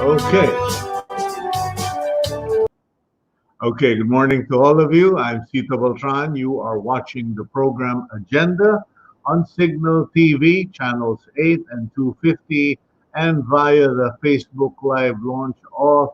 Okay. Okay, good morning to all of you. I'm Sito Beltran. You are watching the program Agenda on Signal TV, channels 8 and 250, and via the Facebook Live launch of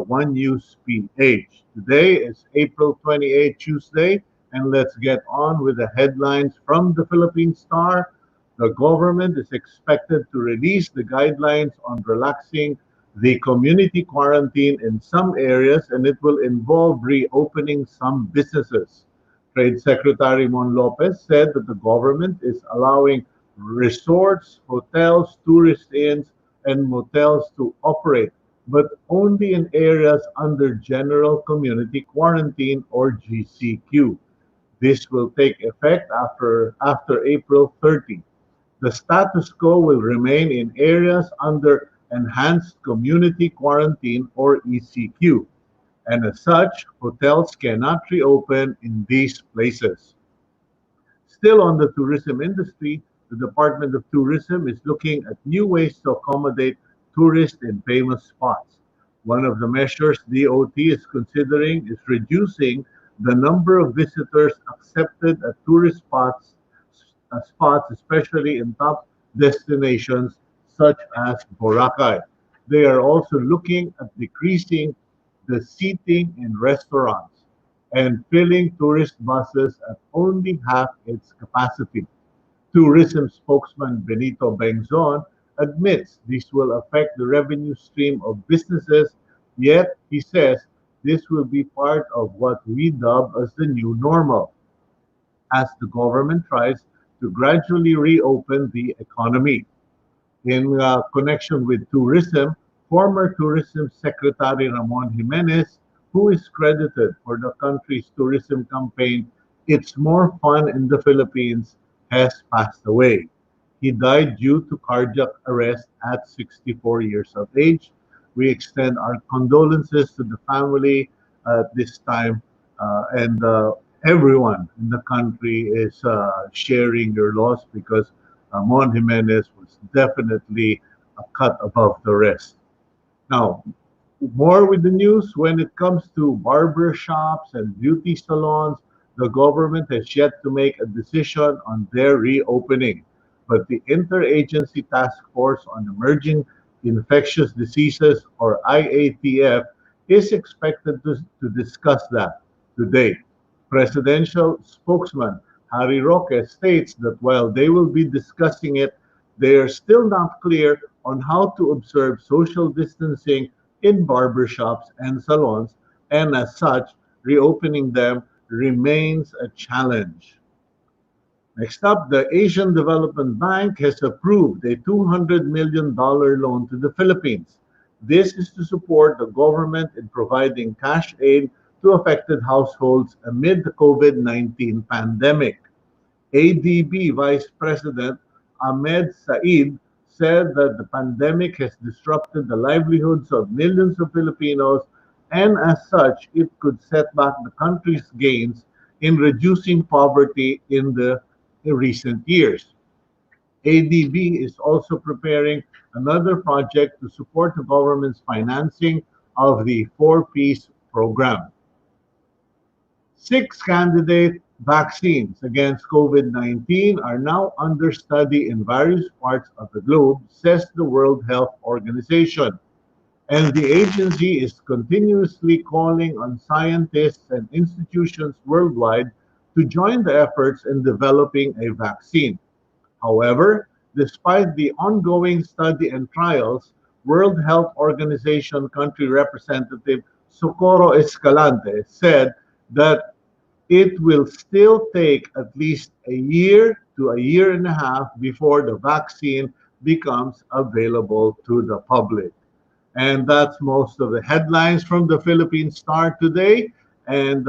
One News PH. Today is April 28, Tuesday, and let's get on with the headlines from the Philippine Star. The government is expected to release the guidelines on relaxing the community quarantine in some areas, and it will involve reopening some businesses. Trade Secretary Mon Lopez said that the government is allowing resorts, hotels, tourist inns, and motels to operate, but only in areas under General Community Quarantine or GCQ. This will take effect after April 30. The status quo will remain in areas under Enhanced Community Quarantine or ECQ, and as such, hotels cannot reopen in these places. Still on the tourism industry, the Department of Tourism is looking at new ways to accommodate tourists in famous spots. One of the measures DOT is considering is reducing the number of visitors accepted at tourist spots, especially in top destinations such as Boracay. They are also looking at decreasing the seating in restaurants and filling tourist buses at only half its capacity. Tourism spokesman Benito Bengzon admits this will affect the revenue stream of businesses, yet he says this will be part of what we dub as the new normal as the government tries to gradually reopen the economy. In connection with tourism, former Tourism Secretary Ramon Jimenez, who is credited for the country's tourism campaign, It's More Fun in the Philippines, has passed away. He died due to cardiac arrest at 64 years of age. We extend our condolences to the family at this time, and everyone in the country is sharing your loss because Mon Jimenez was definitely a cut above the rest. Now, more with the news when it comes to barber shops and beauty salons, the government has yet to make a decision on their reopening. But the Interagency Task Force on Emerging Infectious Diseases, or IATF, is expected to discuss that today. Presidential spokesman Harry Roque states that while they will be discussing it, they are still not clear on how to observe social distancing in barbershops and salons, and as such, reopening them remains a challenge. Next up, the Asian Development Bank has approved a $200 million loan to the Philippines. This is to support the government in providing cash aid to affected households amid the COVID-19 pandemic. ADB Vice President Ahmed Said said that the pandemic has disrupted the livelihoods of millions of Filipinos, and as such, it could set back the country's gains in reducing poverty in the recent years. ADB is also preparing another project to support the government's financing of the four-piece program. Six candidate vaccines against COVID-19 are now under study in various parts of the globe, says the World Health Organization. And the agency is continuously calling on scientists and institutions worldwide to join the efforts in developing a vaccine. However, despite the ongoing study and trials, World Health Organization country representative Socorro Escalante said that it will still take at least a year to a year and a half before the vaccine becomes available to the public. And that's most of the headlines from the Philippine Star today. And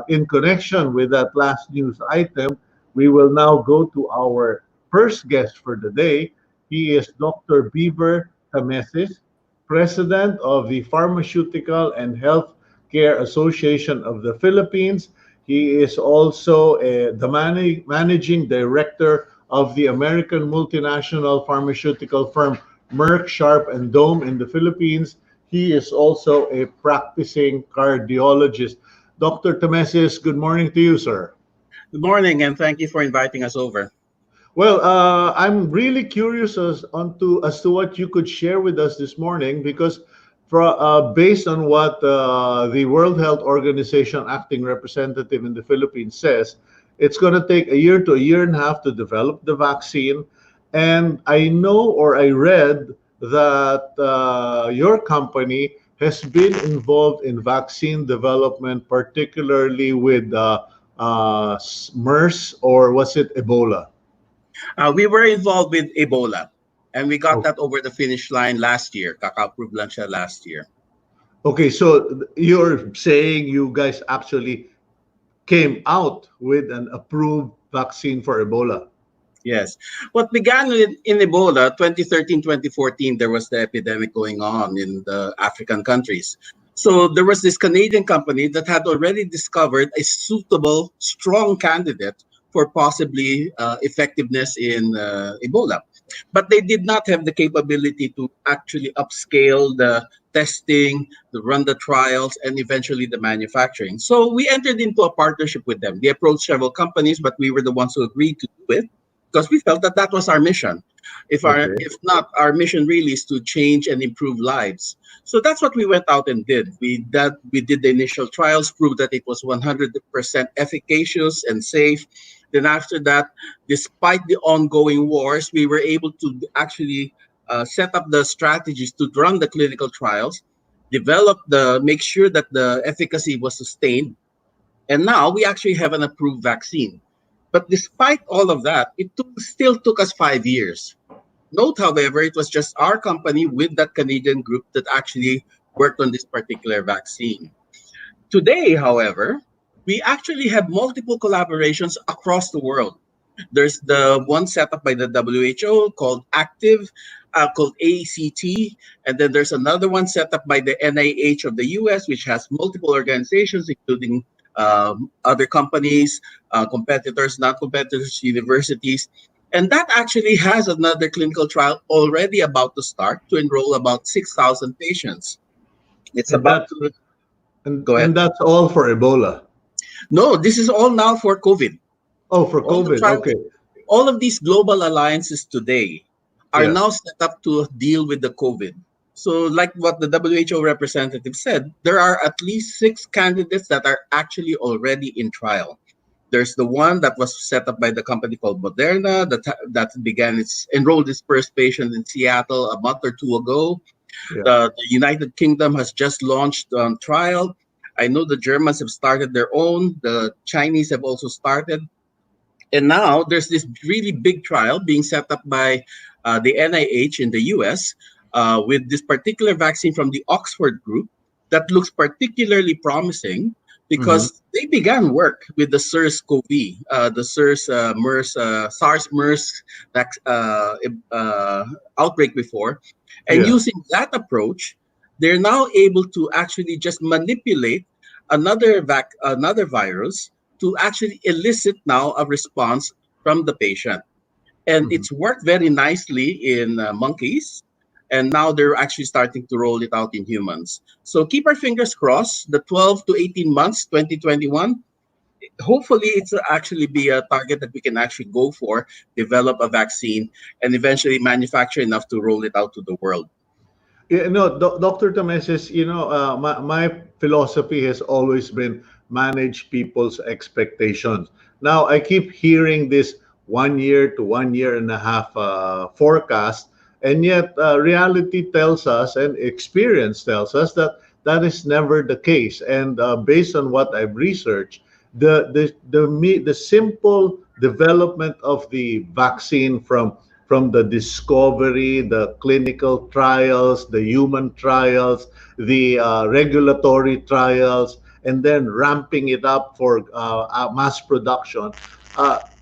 in connection with that last news item, we will now go to our first guest for the day. He is Dr. Beaver Tamesis, President of the Pharmaceutical and Healthcare Association of the Philippines. He is also the managing director of the American multinational pharmaceutical firm Merck Sharp and Dome in the Philippines. He is also a practicing cardiologist. Dr. Tamesis, good morning to you, sir. Good morning, and thank you for inviting us over. Well, I'm really curious as to what you could share with us this morning, because based on what the World Health Organization acting representative in the Philippines says, it's going to take a year to a year and a half to develop the vaccine. And I know, or I read, that your company has been involved in vaccine development, particularly with MERS, or was it Ebola? We were involved with Ebola, and we got Oh, that over the finish line last year. Kaka-approve lang siya last year. okay, so you're saying you guys actually came out with an approved vaccine for Ebola. Yes. What began in Ebola, 2013, 2014, there was the epidemic going on in the African countries. So there was this Canadian company that had already discovered a suitable, strong candidate for possibly effectiveness in Ebola. But they did not have the capability to actually upscale the testing, to run the trials, and eventually the manufacturing. So we entered into a partnership with them. They approached several companies, but we were the ones who agreed to do it because we felt that that was our mission. Okay. If not, our mission really is to change and improve lives. So that's what we went out and did. We did the initial trials, proved that it was 100% efficacious and safe. Then after that, despite the ongoing wars, we were able to actually set up the strategies to run the clinical trials, make sure that the efficacy was sustained, and now we actually have an approved vaccine. But despite all of that, still took us 5 years. Note, however, it was just our company with that Canadian group that actually worked on this particular vaccine. Today, however, we actually have multiple collaborations across the world. There's the one set up by the WHO called Active, called ACT, and then there's another one set up by the NIH of the US, which has multiple organizations, including other companies, competitors, non-competitors, universities. And that actually has another clinical trial already about to start to enroll about 6,000 patients. It's And about that's to go and ahead. that's all for Ebola. No, this is all now for COVID. Oh, for All the COVID. trials, Okay. all of these global alliances today are Yes. now set up to deal with the COVID. So, like what the WHO representative said, there are at least 6 candidates that are actually already in trial. There's the one that was set up by the company called Moderna that enrolled its first patient in Seattle a month or two ago. Yeah. The United Kingdom has just launched trial. I know the Germans have started their own. The Chinese have also started. And now there's this really big trial being set up by the NIH in the US with this particular vaccine from the Oxford group that looks particularly promising Hmm. because they began work with the SARS-CoV, the SARS-MERS outbreak before. And Yeah. using that approach, they're now able to actually just manipulate another virus to actually elicit now a response from the patient. And Hmm. it's worked very nicely in monkeys. And now they're actually starting to roll it out in humans. So keep our fingers crossed. The 12 to 18 months, 2021, hopefully it's actually be a target that we can actually go for, develop a vaccine, and eventually manufacture enough to roll it out to the world. Yeah, no, Dr. Tamesis, my philosophy has always been manage people's expectations. Now, I keep hearing this 1 year to 1 year and a half forecast, and yet reality tells us and experience tells us that that is never the case. And based on what I've researched, the simple development of the vaccine from the discovery, the clinical trials, the human trials, the regulatory trials, and then ramping it up for mass production.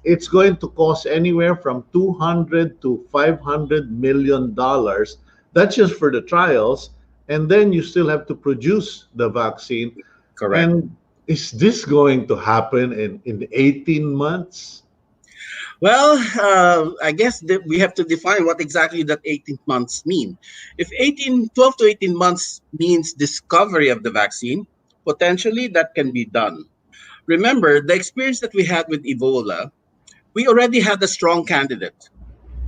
It's going to cost anywhere from 200 to 500 million dollars. That's just for the trials, and then you still have to produce the vaccine. Correct. And is this going to happen in 18 months? Well, I guess that we have to define what exactly that 18 months mean. If 12 to 18 months means discovery of the vaccine, potentially that can be done. Remember, the experience that we had with Ebola, we already had a strong candidate.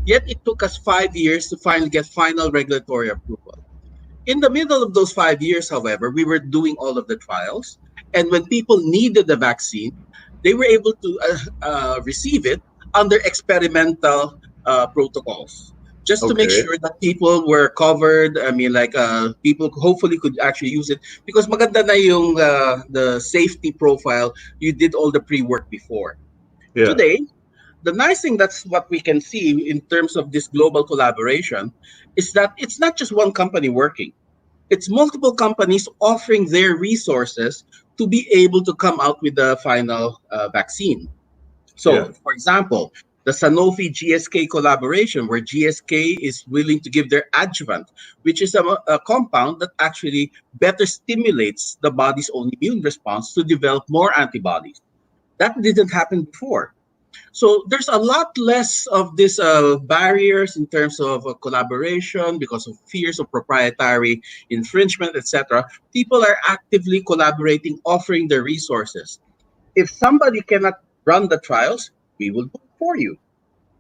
Yet it took us 5 years to finally get final regulatory approval. In the middle of those 5 years, however, we were doing all of the trials. And when people needed the vaccine, they were able to receive it under experimental protocols, just to make Okay. sure that people were covered. I mean, like people hopefully could actually use it because maganda na yung the safety profile. You did all the pre-work before. Yeah. Today, the nice thing that's what we can see in terms of this global collaboration is that it's not just one company working, it's multiple companies offering their resources to be able to come out with the final vaccine. Yeah. So, for example, the Sanofi GSK collaboration, where GSK is willing to give their adjuvant, which is a compound that actually better stimulates the body's own immune response to develop more antibodies. That didn't happen before. So there's a lot less of these barriers in terms of collaboration because of fears of proprietary infringement, etc. People are actively collaborating, offering their resources. If somebody cannot run the trials, we will do it for you.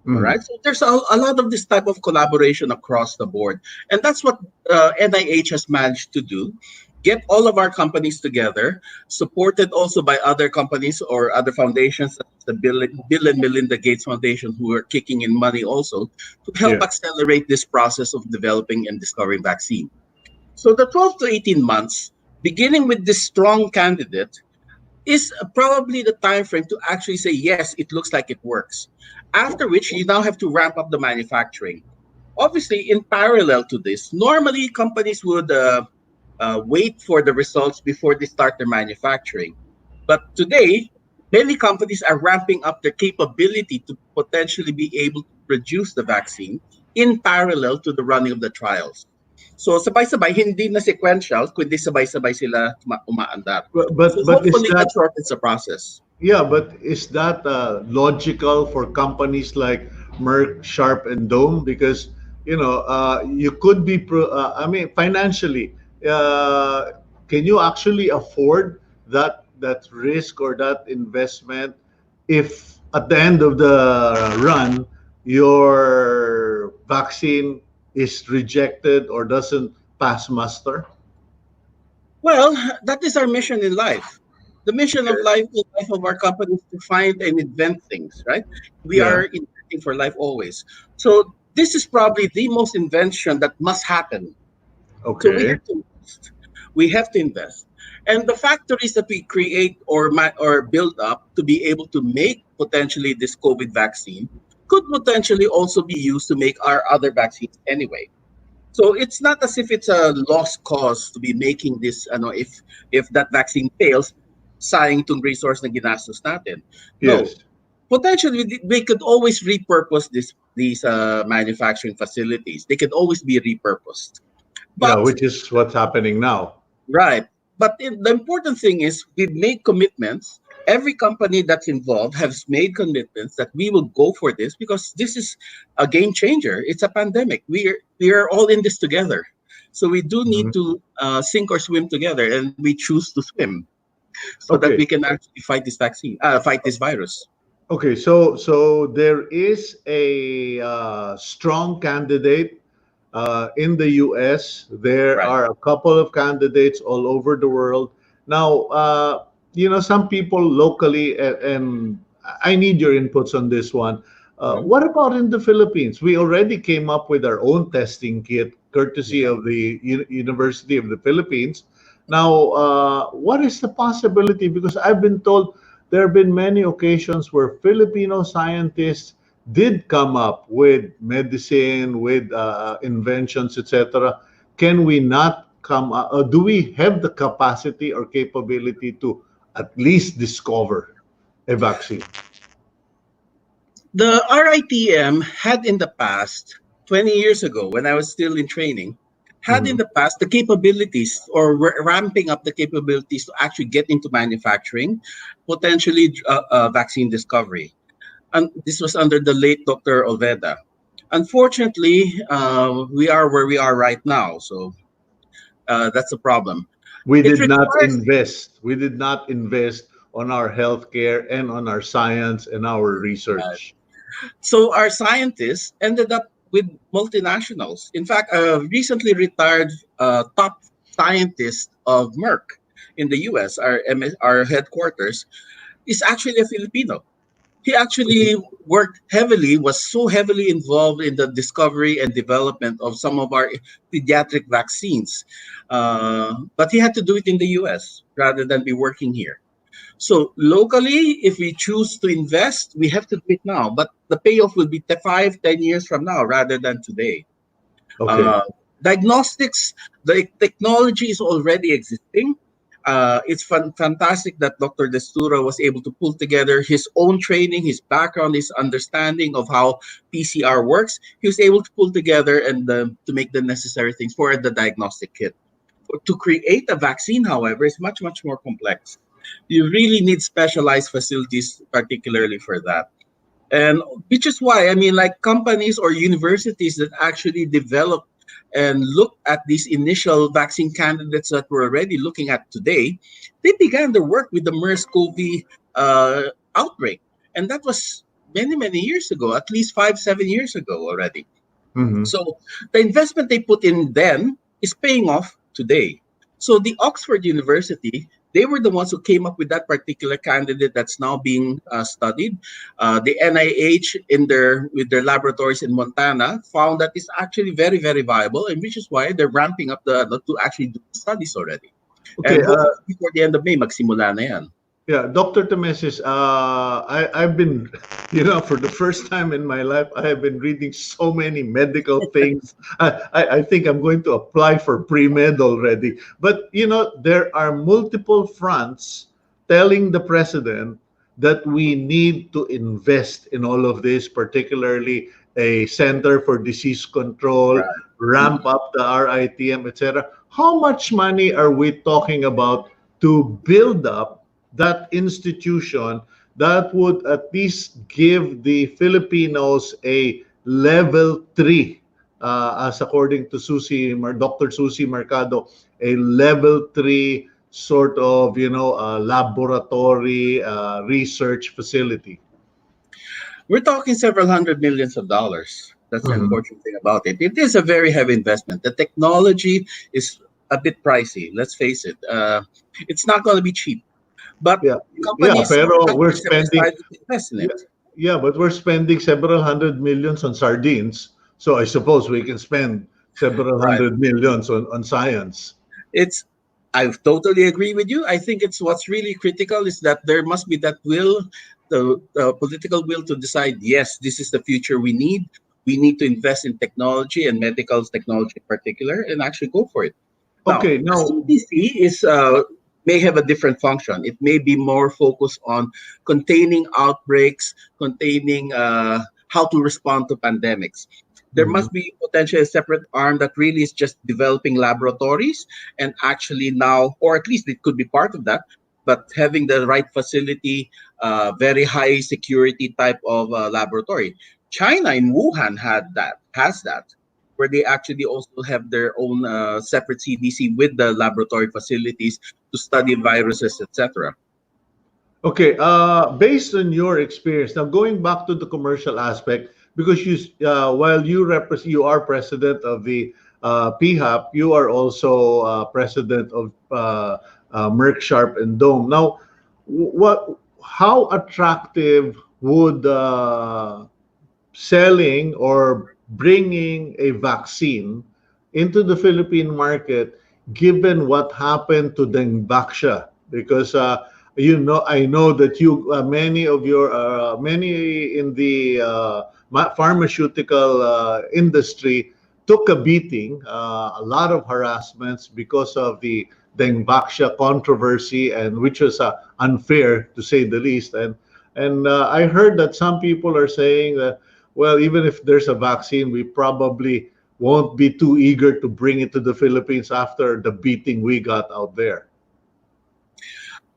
All Mhm. right. So there's a lot of this type of collaboration across the board. And that's what NIH has managed to do. Get all of our companies together, supported also by other companies or other foundations, such as the Bill and Melinda Gates Foundation, who are kicking in money also to help Yeah. accelerate this process of developing and discovering vaccine. So the 12 to 18 months, beginning with this strong candidate, is probably the time frame to actually say, yes, it looks like it works. After which, you now have to ramp up the manufacturing. Obviously, in parallel to this, normally companies would wait for the results before they start their manufacturing. But today, many companies are ramping up their capability to potentially be able to produce the vaccine in parallel to the running of the trials. So sabay-sabay, hindi na sequential, kundi sabay-sabay sila umaandar. But So is hopefully that that shortens the process. yeah? But is that logical for companies like Merck, Sharp, and Dome? Because you could be. I mean, financially, can you actually afford that risk or that investment if at the end of the run your vaccine is rejected or doesn't pass muster? Well, that is our mission in life. The mission of Okay. life, in life of our company is to find and invent things, right? We Yeah. are inventing for life always. So this is probably the most invention that must happen. So we Okay. have to invest. We have to invest. And the factories that we create or build up to be able to make potentially this COVID vaccine could potentially also be used to make our other vaccines anyway. So it's not as if it's a lost cause to be making this, if that vaccine fails, sayang itong resource na ginastos natin. No, Yes. potentially they could always repurpose these manufacturing facilities. They could always be repurposed. Yeah, But which is what's happening now. right. But the important thing is we've made commitments. Every company that's involved has made commitments that we will go for this because this is a game changer. It's a pandemic. We are all in this together. So we do need Mhm. to sink or swim together, and we choose to swim so that we Okay. can actually fight this virus. Okay, so there is a strong candidate in the U.S. There Right. are a couple of candidates all over the world. Now, some people locally, and I need your inputs on this one. Mhm. What about in the Philippines? We already came up with our own testing kit, courtesy Yeah. of the University of the Philippines. Now, what is the possibility? Because I've been told there have been many occasions where Filipino scientists did come up with medicine, with inventions, etc. Can we not come? Do we have the capacity or capability to at least discover a vaccine? The RITM had in the past, 20 years ago, when I was still in training, had in Mhm. the past the capabilities or were ramping up the capabilities to actually get into manufacturing, potentially vaccine discovery. And this was under the late Dr. Olveda. Unfortunately, we are where we are right now. So that's a problem. We It did not requires invest. We did not invest on our healthcare and on our science and our research. So our scientists ended up with multinationals. In fact, a recently retired top scientist of Merck in the U.S., our headquarters, is actually a Filipino. He actually worked heavily, was so heavily involved in the discovery and development of some of our pediatric vaccines. But he had to do it in the US rather than be working here. So locally, if we choose to invest, we have to do it now. But the payoff will be 5, 10 years from now rather than today. Okay. Uh, Diagnostics, the technology is already existing. It's fantastic that Dr. Destura was able to pull together his own training, his background, his understanding of how PCR works. He was able to pull together and to make the necessary things for the diagnostic kit. To create a vaccine, however, is much, much more complex. You really need specialized facilities, particularly for that. And which is why, I mean, like companies or universities that actually develop and look at these initial vaccine candidates that we're already looking at today, they began their work with the MERS-CoV outbreak. And that was many, many years ago, at least 5, 7 years ago already. Mhm. So the investment they put in then is paying off today. So the Oxford University, they were the ones who came up with that particular candidate that's now being studied. The NIH in their with their laboratories in Montana found that it's actually very, very viable, and which is why they're ramping up to actually do studies already. Okay. And hopefully before the end of May, magsimula na yan. Yeah, Dr. Tamesis, I've been, for the first time in my life, I have been reading so many medical things. I think I'm going to apply for pre-med already. But, there are multiple fronts telling the president that we need to invest in all of this, particularly a Center for Disease Control, Right. ramp Mhm. up the RITM, etc. How much money are we talking about to build up that institution that would at least give the Filipinos a level 3, as according to Dr. Susie Mercado, a level 3 sort of, laboratory research facility. We're talking several hundred millions of dollars. That's the Mhm. unfortunate thing about it. It is a very heavy investment. The technology is a bit pricey. Let's face it. It's not going to be cheap, but Yeah, yeah, companies, pero we're manufacturers have spending, decided to invest in yeah, it. yeah, but we're spending several hundred millions on sardines. So I suppose we can spend several Right. hundred millions on science. It's I totally agree with you. I think it's what's really critical is that there must be that will, the political will to decide, yes, this is the future we need. We need to invest in technology and medical technology in particular and actually go for it. Now, Okay, the now, CDC may have a different function. It may be more focused on containing outbreaks, containing how to respond to pandemics. There mhm. must be potentially a separate arm that really is just developing laboratories and actually now, or at least it could be part of that, but having the right facility, very high security type of laboratory. China in Wuhan has that, where they actually also have their own separate CDC with the laboratory facilities to study viruses, etc. Okay, based on your experience, now going back to the commercial aspect, because while you are president of the PHAP, you are also president of Merck Sharp and Dome. Now, how attractive would selling or bringing a vaccine into the Philippine market, given what happened to Dengbaksha? Because I know that many in the pharmaceutical industry took a beating, a lot of harassments because of the Dengbaksha controversy, and which was unfair to say the least. And I heard that some people are saying that, well, even if there's a vaccine, we probably won't be too eager to bring it to the Philippines after the beating we got out there.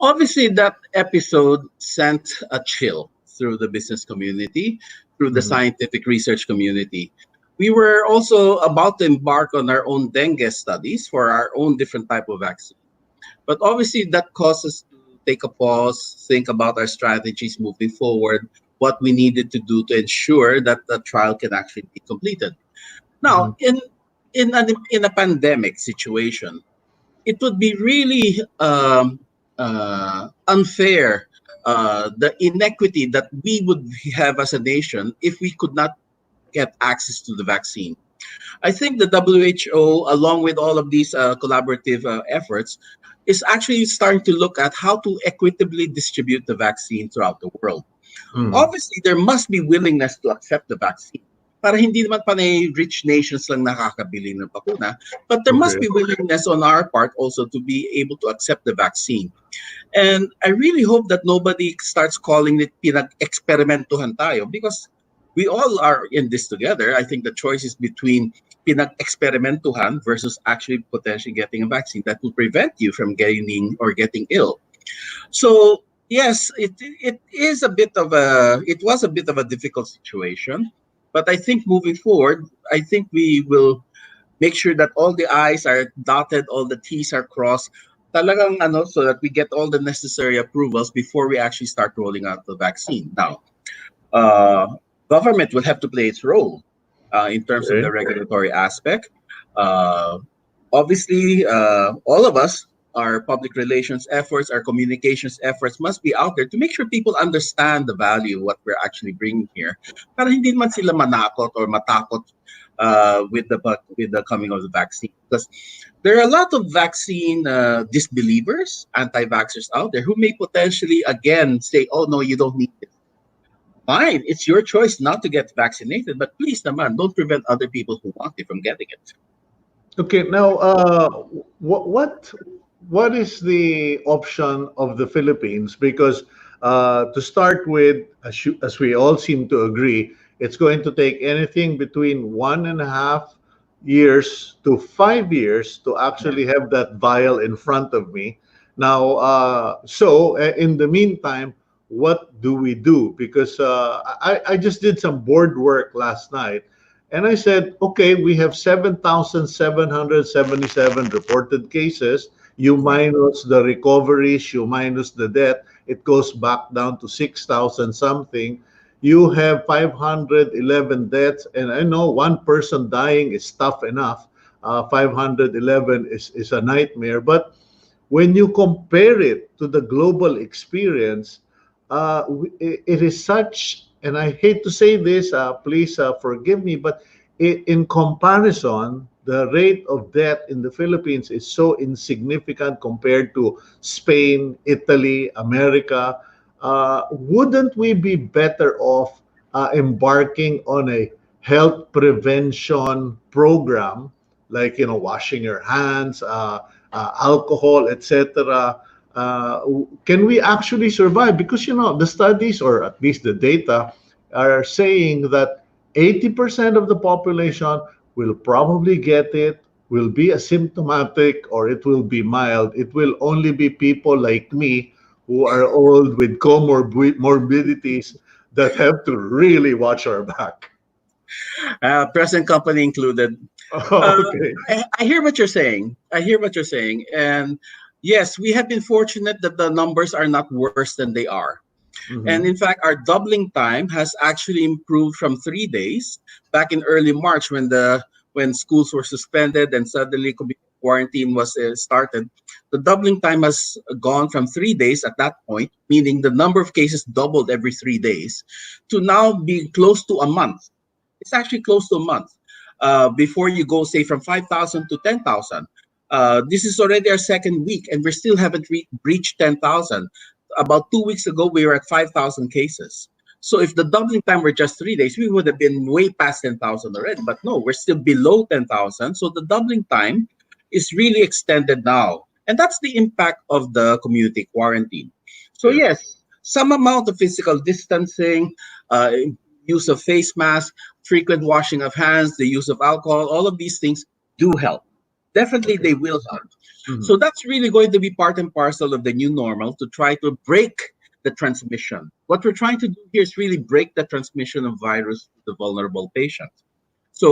Obviously, that episode sent a chill through the business community, through the Mhm. scientific research community. We were also about to embark on our own dengue studies for our own different type of vaccine. But obviously, that caused us to take a pause, think about our strategies moving forward, what we needed to do to ensure that the trial can actually be completed. Now, Mhm. in a pandemic situation, it would be really unfair, the inequity that we would have as a nation if we could not get access to the vaccine. I think the WHO, along with all of these collaborative efforts, is actually starting to look at how to equitably distribute the vaccine throughout the world. Mhm. Obviously, there must be willingness to accept the vaccine. Para hindi naman panay rich nations lang nakakabili ng bakuna, but there must Okay. be willingness on our part also to be able to accept the vaccine. And I really hope that nobody starts calling it pinag-eksperimentuhan tayo, because we all are in this together. I think the choice is between pinag-eksperimentuhan versus actually potentially getting a vaccine that will prevent you from gaining or getting ill. So yes, it was a bit of a difficult situation, but I think moving forward, I think we will make sure that all the I's are dotted, all the T's are crossed. Talagang ano, so that we get all the necessary approvals before we actually start rolling out the vaccine. Now, uh, government will have to play its role in terms of Okay. the regulatory aspect. Uh, Obviously, all of us, our public relations efforts, our communications efforts must be out there to make sure people understand the value of what we're actually bringing here. Para hindi man sila manakot or matakot with the coming of the vaccine. Because there are a lot of vaccine disbelievers, anti-vaxxers out there who may potentially again say, "Oh no, you don't need it." Fine, it's your choice not to get vaccinated, but please, naman, don't prevent other people who want it from getting it. Okay. Now, what what what is the option of the Philippines? Because to start with, as we all seem to agree, it's going to take anything between 1.5 years to 5 years to actually have that vial in front of me. Now, in the meantime, what do we do? Because I just did some board work last night, and I said, okay, we have 7,777 reported cases. You minus the recoveries, you minus the death, it goes back down to 6,000 something. You have 511 deaths, and I know one person dying is tough enough. 511 is a nightmare. But when you compare it to the global experience, it is such, and I hate to say this, please forgive me, but in comparison, the rate of death in the Philippines is so insignificant compared to Spain, Italy, America. Wouldn't we be better off embarking on a health prevention program, like washing your hands, alcohol, etc.? Can we actually survive? Because the studies, or at least the data, are saying that 80% of the population will probably get it, will be asymptomatic, or it will be mild. It will only be people like me who are old with comorbidities that have to really watch our back. Present company included. Uh, Okay. I hear what you're saying. I hear what you're saying. And yes, we have been fortunate that the numbers are not worse than they are. And in Mhm. fact, our doubling time has actually improved from 3 days back in early March when schools were suspended and suddenly quarantine was started. The doubling time has gone from 3 days at that point, meaning the number of cases doubled every 3 days, to now be close to a month. It's actually close to a month. Before you go, say, from 5,000 to 10,000. This is already our second week, and we still haven't breached 10,000. About 2 weeks ago, we were at 5,000 cases. So if the doubling time were just 3 days, we would have been way past 10,000 already. But no, we're still below 10,000. So the doubling time is really extended now. And that's the impact of the community quarantine. So Yeah. yes, some amount of physical distancing, uh, use of face masks, frequent washing of hands, the use of alcohol, all of these things do help. Definitely, Okay. they will help. Mhm. So that's really going to be part and parcel of the new normal to try to break the transmission. What we're trying to do here is really break the transmission of virus to the vulnerable patients. So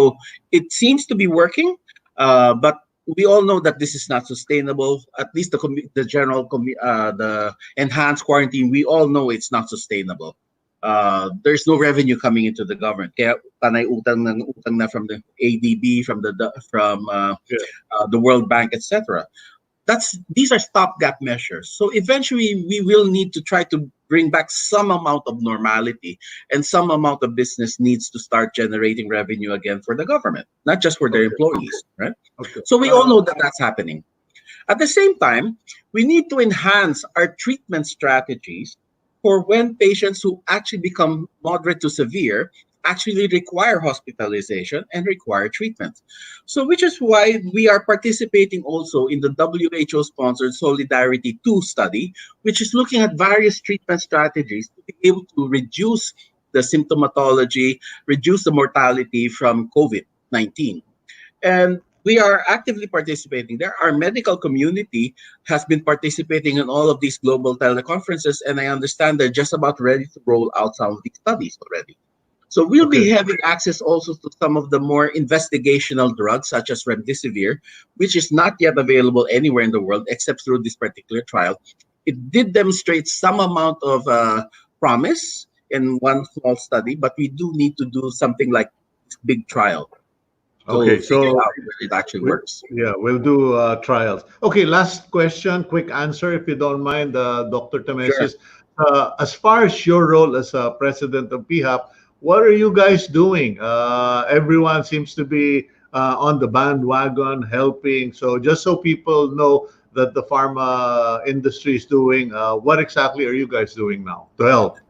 it seems to be working, but we all know that this is not sustainable. At least the enhanced quarantine, we all know it's not sustainable. There's no revenue coming into the government. Kaya panay utang na from the ADB, Yeah. the World Bank, etc. These are stopgap measures. So eventually, we will need to try to bring back some amount of normality, and some amount of business needs to start generating revenue again for the government, not just for their Okay. employees, right? Okay. So we all know that that's happening. At the same time, we need to enhance our treatment strategies for when patients who actually become moderate to severe actually require hospitalization and require treatment. So, which is why we are participating also in the WHO sponsored Solidarity 2 study, which is looking at various treatment strategies to be able to reduce the symptomatology, reduce the mortality from COVID 19. And we are actively participating there. Our medical community has been participating in all of these global teleconferences, and I understand they're just about ready to roll out some of these studies already. So we'll Okay. be having access also to some of the more investigational drugs, such as remdesivir, which is not yet available anywhere in the world except through this particular trial. It did demonstrate some amount of promise in one small study, but we do need to do something like this big trial to Okay. figure So out whether it actually we, works. yeah, we'll do trials. Okay, last question, quick answer, if you don't mind, Dr. Sure. Tamesis. As far as your role as president of PHAP, what are you guys doing? Everyone seems to be on the bandwagon helping. So just so people know that the pharma industry is doing, what exactly are you guys doing now to help?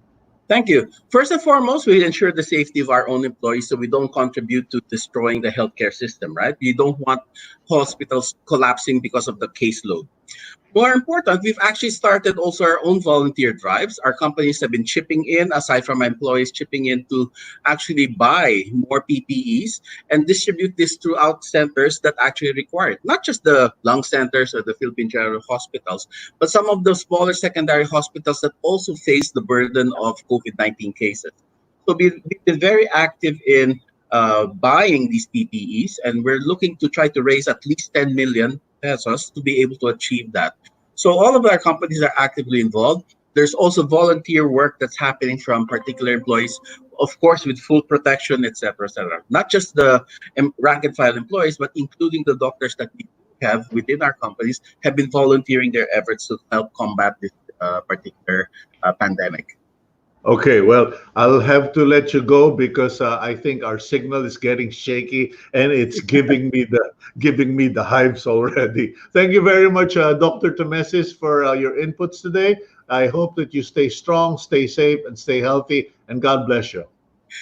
Thank you. First and foremost, we ensure the safety of our own employees so we don't contribute to destroying the healthcare system, right? We don't want hospitals collapsing because of the caseload. More important, we've actually started also our own volunteer drives. Our companies have been chipping in, aside from our employees chipping in, to actually buy more PPEs and distribute this throughout centers that actually require it. Not just the lung centers or the Philippine General Hospitals, but some of the smaller secondary hospitals that also face the burden of COVID 19 cases. So we've been very active in buying these PPEs, and we're looking to try to raise at least 10 million pesos to be able to achieve that. So all of our companies are actively involved. There's also volunteer work that's happening from particular employees, of course, with full protection, et cetera. Not just the rank and file employees, but including the doctors that we have within our companies have been volunteering their efforts to help combat this particular pandemic. Okay, well, I'll have to let you go because I think our signal is getting shaky and it's giving me the hives already. Thank you very much, Dr. Tamesis, for your inputs today. I hope that you stay strong, stay safe, and stay healthy. And God bless you.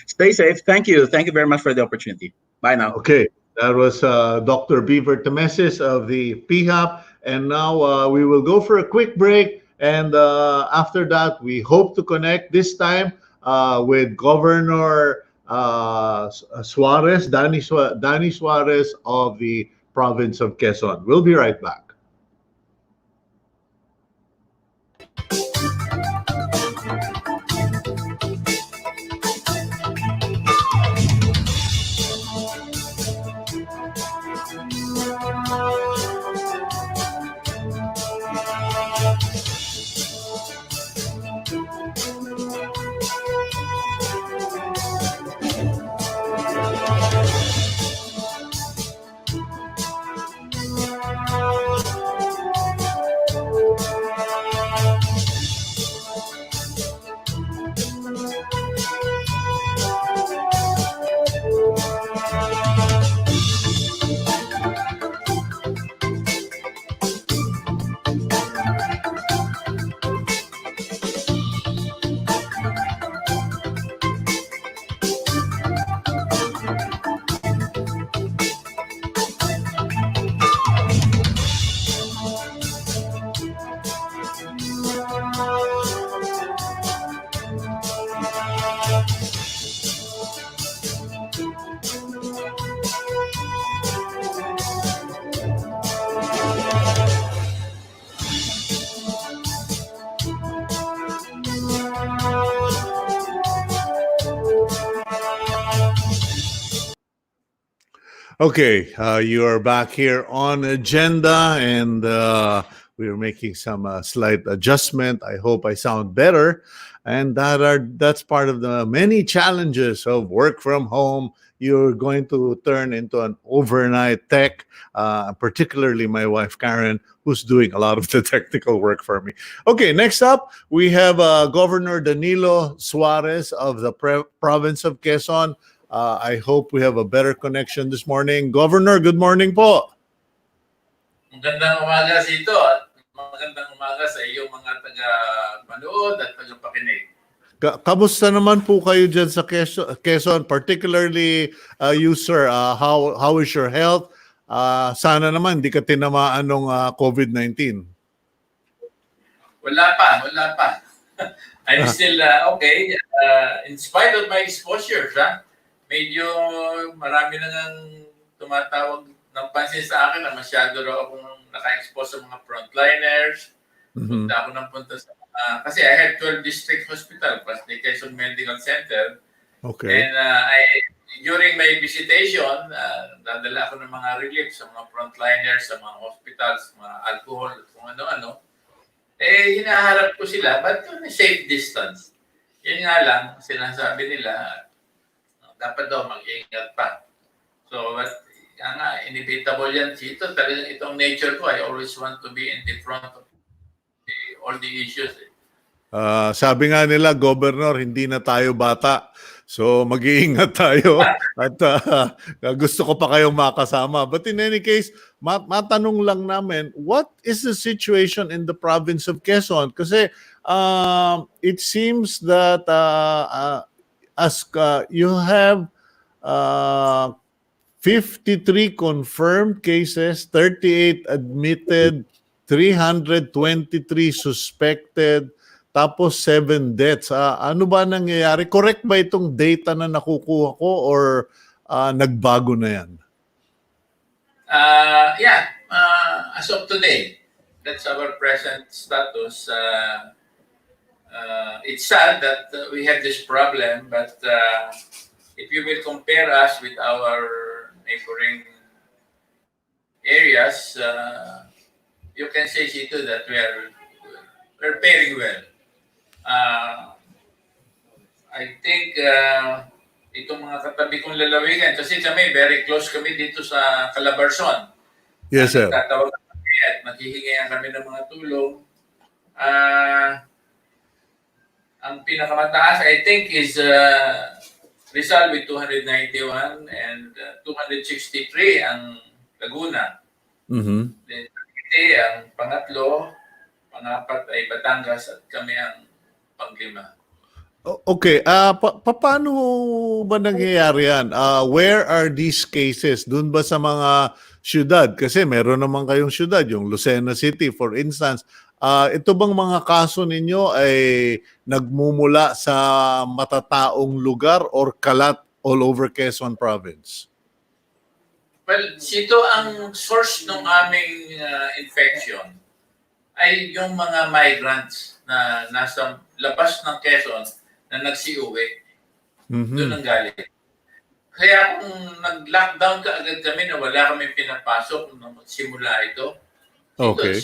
Stay safe. Thank you. Thank you very much for the opportunity. Bye now. Okay, that was Dr. Beaver Tamesis of the PHAP. And now we will go for a quick break. And after that, we hope to connect this time with Governor Suarez, Danny Suarez of the province of Quezon. We'll be right back. Okay, you are back here on agenda, and we're making some slight adjustment. I hope I sound better, and that's part of the many challenges of work from home. You're going to turn into an overnight tech, particularly my wife Karen, who's doing a lot of the technical work for me. Okay, next up we have Governor Danilo Suarez of the province of Quezon. I hope we have a better connection this morning. Governor, good morning po. Magandang umaga Sito at magandang umaga sa iyong mga taga-manood at taga-pakinig. Kamusta naman po kayo dyan sa Quezon, particularly you, sir? How is your health? Sana naman di ka tinamaan ng COVID-19. Wala pa. I'm still okay. In spite of my exposures, medyo marami na nang tumatawag ng pansin sa akin na masyado raw akong naka-expose sa mga frontliners. Punta ako ng punta sa kasi I had 12 district hospital plus the Quezon Medical Center. Okay. And during my visitation, dadala ako ng mga relief sa mga frontliners, sa mga hospitals, mga alcohol, kung ano-ano. Hinaharap ko sila, but on a safe distance. Yun nga lang, sinasabi nila, dapat daw mag-ingat pa. So, inevitable yan dito. Talagang itong nature ko, I always want to be in the front of all the issues. Sabi nga nila, Governor, hindi na tayo bata. So mag-iingat tayo at gusto ko pa kayong makasama. But in any case, matanong lang namin, what is the situation in the province of Quezon? Kasi it seems that you have 53 confirmed cases, 38 admitted, 323 suspected, tapos 7 deaths. Ano ba nangyayari? Correct ba itong data na nakukuha ko or nagbago na yan? As of today, that's our present status. It's sad that we have this problem, but if you will compare us with our neighboring areas, you can say, Sito, that we're faring well. I think itong mga katabi kong lalawigan, kasi kami, very close kami dito sa Calabarzon. Yes, sir. Tatawag kami at maghihingihan kami ng mga tulong. Ang pinakamataas, I think, is Rizal with 291 and 263 ang Laguna. Then Cavite ang pangatlo, pangapat ay Batangas at kami ang panglima. Okay, paano ba nangyayari yan? Where are these cases? Doon ba sa mga syudad? Kasi meron naman kayong syudad, yung Lucena City, for instance. Ito bang mga kaso ninyo ay nagmumula sa matataong lugar or kalat all over Quezon Province? Well, sito ang source ng aming infection ay yung mga migrants na nasa labas ng Quezon na nagsiuwi. Doon ang galing. Kaya kung nag-lockdown ka agad kami na wala kami pinapasok nung simula ito, Okay.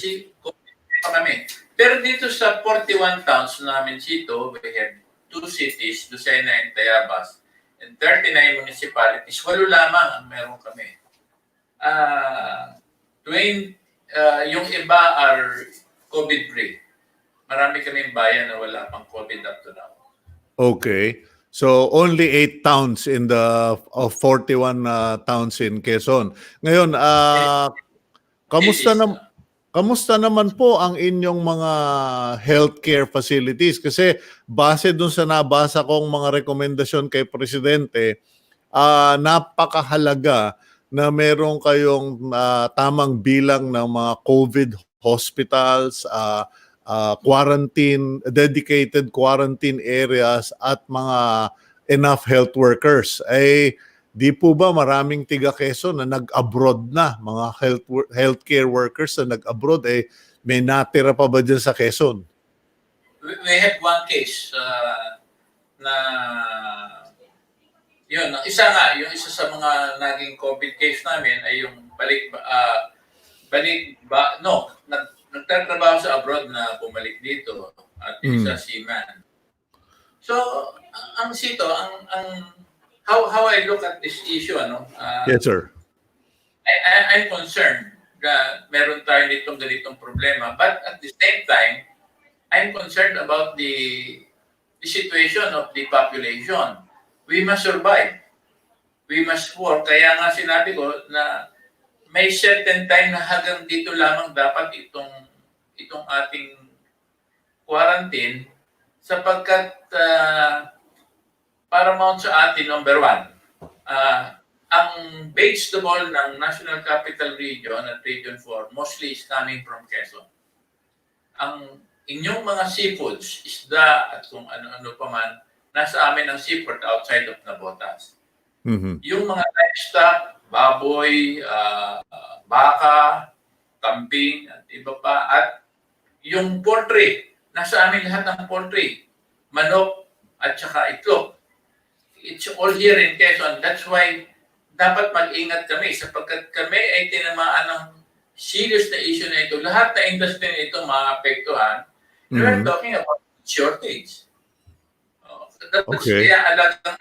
kami. Pero dito sa 41 towns namin dito, we have 2 cities, Lucena and Tayabas, and 39 municipalities. 8 lamang ang meron kami. Yung iba are COVID-free. Marami kaming bayan na wala pang COVID up to now. Okay. So only 8 towns in the 41 towns in Quezon. Ngayon, kamusta naman po ang inyong mga healthcare facilities? Kasi base dun sa nabasa kong mga rekomendasyon kay Presidente, napakahalaga na meron kayong tamang bilang ng mga COVID hospitals, dedicated quarantine areas at mga enough health workers. Di po ba maraming tiga Quezon na nag-abroad na, mga healthcare workers na nag-abroad, may natira pa ba dyan sa Quezon? We have one case na yun, yung isa sa mga naging COVID case namin ay yung nagtatrabaho sa abroad na bumalik dito at isa seaman. So, ang how I look at this issue, Yes, sir. I'm concerned na meron tayo ganitong problema, but at the same time, I'm concerned about the situation of the population. We must survive. We must work. Kaya nga sinabi ko na may certain time na hanggang dito lamang dapat itong ating quarantine sapagkat paramount sa atin, number 1, ang vegetable ng National Capital Region at Region 4 mostly is coming from Quezon. Ang inyong mga seafoods, isda at kung ano-ano pa man, nasa amin ang seaport outside of Navotas. Yung mga livestock, baboy, baka, kambing, at iba pa. At yung poultry, nasa amin lahat ng poultry. Manok at saka itlog. It's all here in Quezon. That's why dapat mag-ingat kami sapagkat kami ay tinamaan ng serious na issue na ito. Lahat na industry na ito maapektuhan. We're talking about shortage. Kaya alagang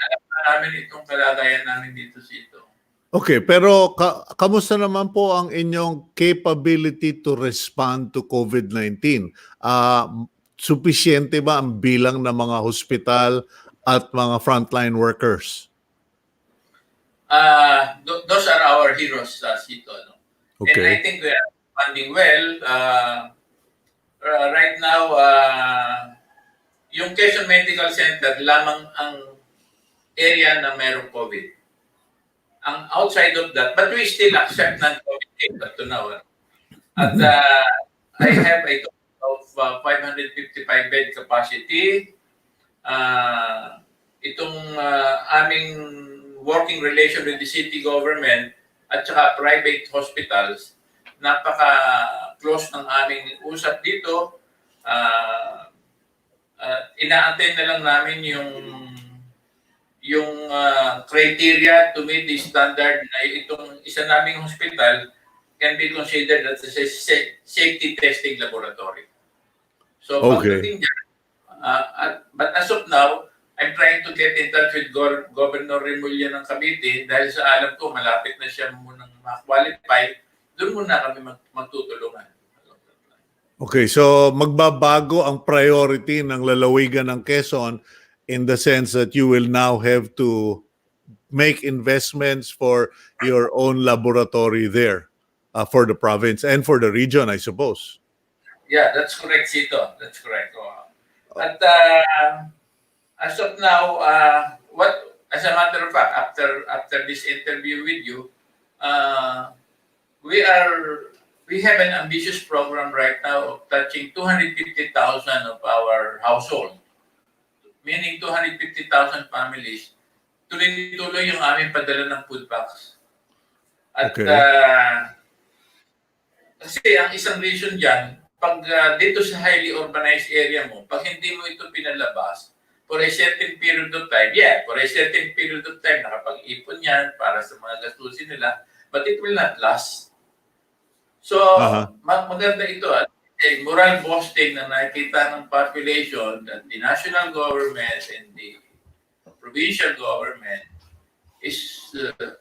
namin itong kalagayan namin dito sa ito. Okay, pero kamusta naman po ang inyong capability to respond to COVID-19? Sufficiente ba ang bilang ng mga hospital at mga frontline workers? Those are our heroes, Sito. Okay. And I think we are responding well. Right now, yung Quezon Medical Center lamang ang area na mayroong COVID. Ang outside of that, but we still accept non-COVID case up to now. At I have a total of 555 bed capacity. Itong aming working relation with the city government at saka private hospitals, napaka-close ng aming usap dito. Ina-attend na lang namin yung criteria to meet the standard na itong isa naming hospital can be considered as a safety testing laboratory. So, pagdating dyan, but as of now, I'm trying to get in touch with Governor Remulla ng Cavite dahil sa alam ko malapit na siya munang ma-qualify. Doon muna kami magtutulungan. Okay, so magbabago ang priority ng lalawigan ng Quezon in the sense that you will now have to make investments for your own laboratory there for the province and for the region, I suppose. Yeah, that's correct, Sito. That's correct. At as of now, as a matter of fact, after this interview with you, uh, we are we have an ambitious program right now of touching 250,000 of our household, meaning 250,000 families. Tuloy-tuloy yung aming padala ng food packs. At Okay. Kasi ang isang reason dyan, pag dito sa highly urbanized area mo, pag hindi mo ito pinalabas, for a certain period of time, for a certain period of time, nakapag-ipon yan para sa mga gastusin nila, but it will not last. So, maganda ito at moral boasting na nakikita ng population that the national government and the provincial government is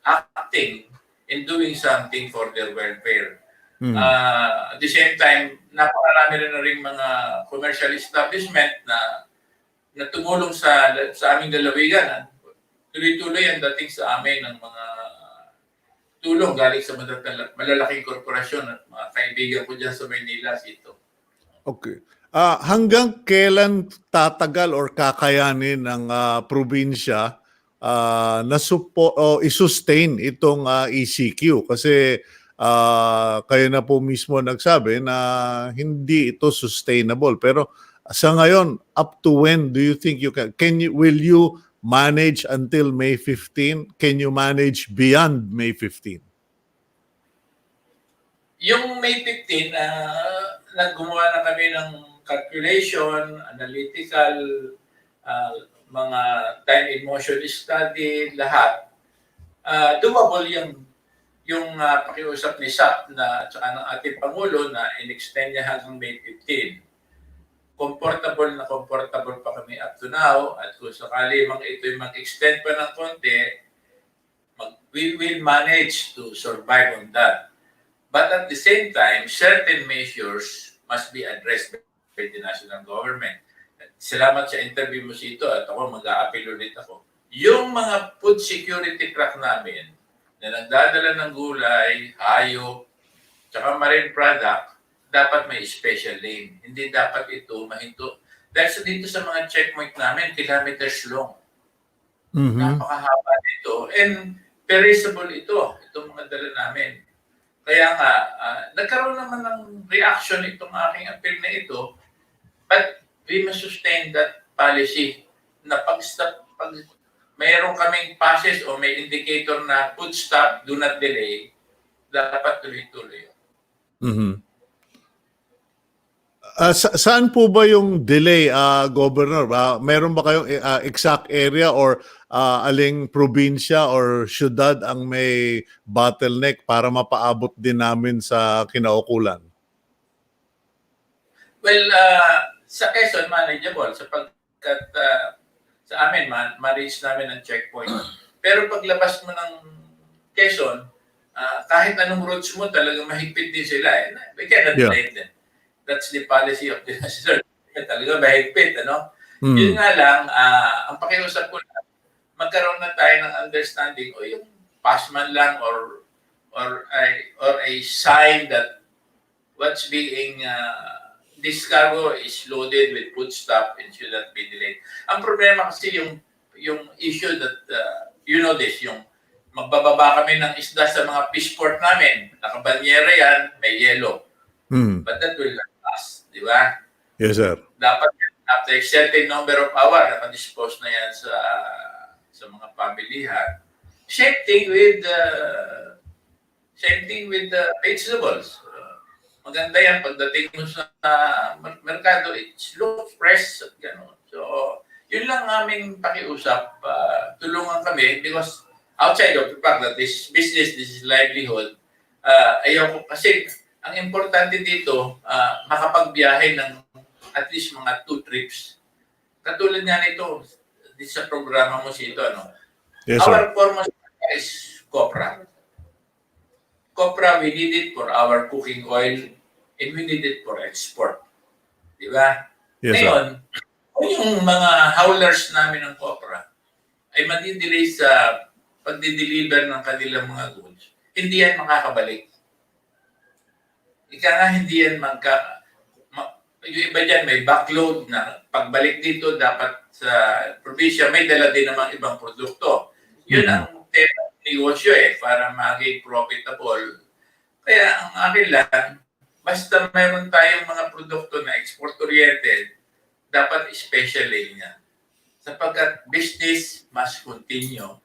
acting and doing something for their welfare. At the same time, napakarami rin na rin mga commercial establishment na tumulong sa aming lalawigan. Tuloy-tuloy ang dating sa amin ng mga tulong galing sa malalaking korporasyon at mga kaibigan ko dyan sa Maynila, Sito. Okay. Hanggang kailan tatagal or kakayanin ng probinsya na i-sustain itong ECQ? Kasi kayo na po mismo nagsabi na hindi ito sustainable. Pero sa ngayon, up to when do you think will you manage until May 15? Can you manage beyond May 15? Yung May 15, naggumawa na kami ng calculation, analytical, mga time and motion study, lahat. Doable yung pakiusap ni SAP na tsaka ng ating Pangulo na in-extend niya hanggang May 15. Comfortable pa kami up to now at kung sakali ito'y mag-extend pa ng konti, we will manage to survive on that. But at the same time, certain measures must be addressed by the national government. Salamat sa interview mo sito at ako mag-a-appeal ulit ako. Yung mga food security truck namin na nagdadala ng gulay, hayop, tsaka marine product, dapat may special lane. Hindi dapat ito mahinto. Dahil dito sa mga checkpoint namin, kilometers long. Napakahaba dito. And perishable itong mga dala namin. Kaya nga, nagkaroon naman ng reaction itong aking appeal na ito, but we must sustain that policy na pag mayroon kaming passes o may indicator na food stop, do not delay, dapat tuloy-tuloy. Saan po ba yung delay, Governor? Meron ba kayong exact area or aling probinsya or syudad ang may bottleneck para mapaabot din namin sa kinaukulan? Well, sa Quezon, manageable sapagkat sa amin, ma-reach namin ang checkpoint. Pero paglabas mo ng Quezon, kahit anong routes mo, talagang mahigpit din sila. We cannot blame them. That's the policy of the national government. Talaga mahigpit, ano? Yun nga lang, ang pakiusap ko na, magkaroon na tayo ng understanding o yung passman lang or a sign that what's being this cargo is loaded with food stuff and should not be delayed. Ang problema kasi yung issue that yung magbababa kami ng isda sa mga fish port namin, nakabanyera yan, may yellow. But that will not last, di ba? Yes, sir. Dapat after a certain number of hours, nakadispose na yan sa mga pamilihan. Same thing with vegetables. Maganda yan pagdating mo sa merkado, it looks fresh at gano'n. So, yun lang aming pakiusap. Tulungan kami because outside of the fact that this business, this is livelihood, ayoko kasi ang importante dito, makapagbiyahe ng at least mga 2 trips. Katulad nga nito, sa programa mo sito, ano? Yes, our foremost is copra. Copra, we need it for our cooking oil. and we need it for export. Di ba? Yes, sir. Ngayon, kung yung mga haulers namin ng Copra ay madidelay sa pagdi-deliver ng kanilang mga goods, hindi yan makakabalik. Ika nga, hindi yan yung iba dyan may backload na pagbalik dito dapat sa probinsya may dala din namang ibang produkto. Yun ang tema ng negosyo para maging profitable. Kaya ang akin lang, basta mayroon tayong mga produkto na export-oriented, dapat special lane niya. Sapagkat business must continue.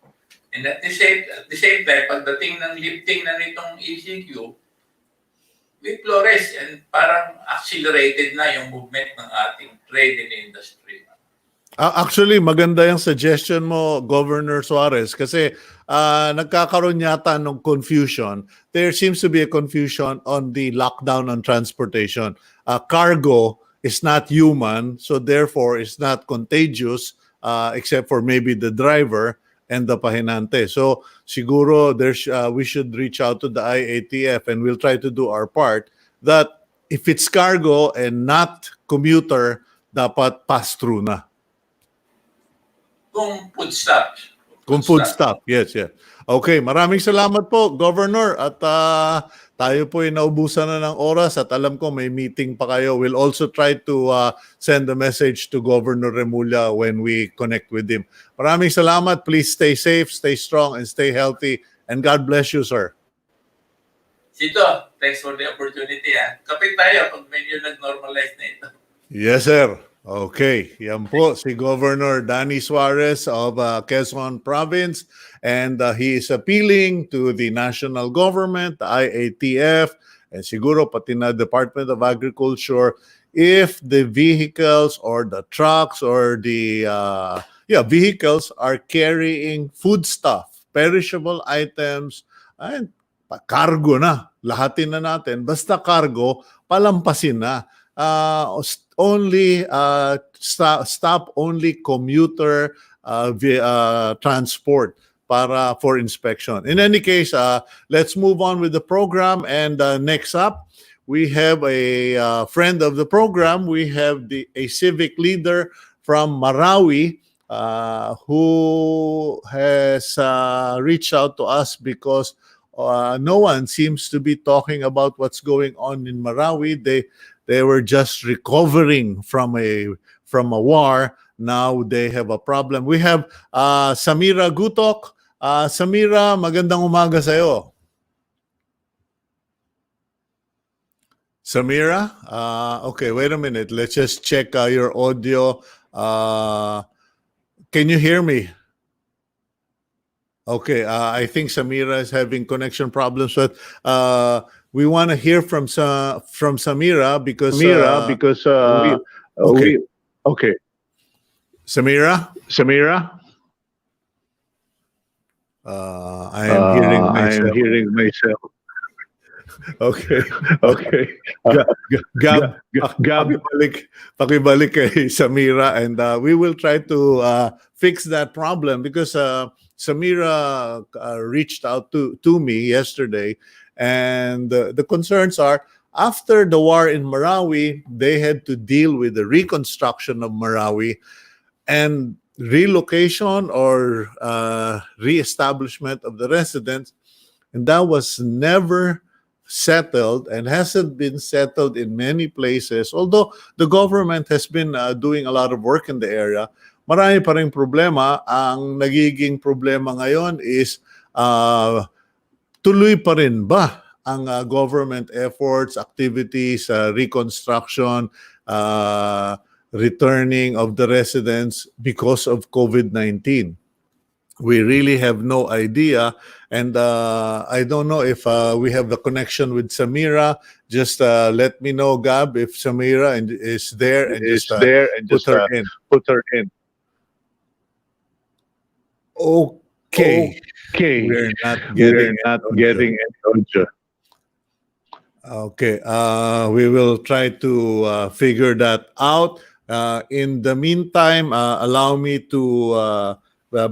And at the same time, pagdating ng lifting na nitong ECQ, we flourish and parang accelerated na yung movement ng ating trade and industry. Actually, maganda yung suggestion mo, Governor Suarez, kasi nagkakaroon yata ng confusion. There seems to be a confusion on the lockdown on transportation. Cargo is not human, so therefore it's not contagious, except for maybe the driver and the pahinante. So siguro we should reach out to the IATF and we'll try to do our part that if it's cargo and not commuter, dapat pass-through na. Kung foodstuff. Kung foodstuff, yes. Okay, maraming salamat po, Governor. At tayo po ay naubusan na ng oras at alam ko may meeting pa kayo. We'll also try to send a message to Governor Remulla when we connect with him. Maraming salamat. Please stay safe, stay strong, and stay healthy. And God bless you, sir. Sito, thanks for the opportunity. Kapit tayo pag medyo nag-normalize na ito. Yes, sir. Okay, yan po si Governor Danny Suarez of Quezon Province, and he is appealing to the national government, the IATF, and siguro pati na Department of Agriculture if the vehicles or the trucks or the vehicles are carrying foodstuff, perishable items, and cargo na. Lahatin na natin. Basta cargo, palampasin na. Stop only commuter transport for inspection. In any case, let's move on with the program. And next up, we have a friend of the program. We have a civic leader from Marawi who has reached out to us because no one seems to be talking about what's going on in Marawi. They were just recovering from a war. Now they have a problem. We have Samira Gutoc. Samira, magandang umaga sa'yo. Samira? Okay, wait a minute. Let's just check your audio. Can you hear me? Okay, I think Samira is having connection problems, but we want to hear from Samira because okay. Samira, I am hearing myself. Okay. Gab, pakibalik kay Samira, and we will try to fix that problem because Samira reached out to me yesterday, and the concerns are after the war in Marawi, they had to deal with the reconstruction of Marawi and relocation or reestablishment of the residents, and that was never settled and hasn't been settled in many places. Although the government has been doing a lot of work in the area, marami pa ring problema. Ang nagiging problema ngayon is tuloy pa rin ba ang government efforts, activities, reconstruction, returning of the residents because of COVID-19? We really have no idea, and I don't know if we have the connection with Samira. Just let me know, Gab, if Samira is there, and put her in. Okay. We're not getting any audio. Okay. We will try to figure that out. In the meantime, allow me to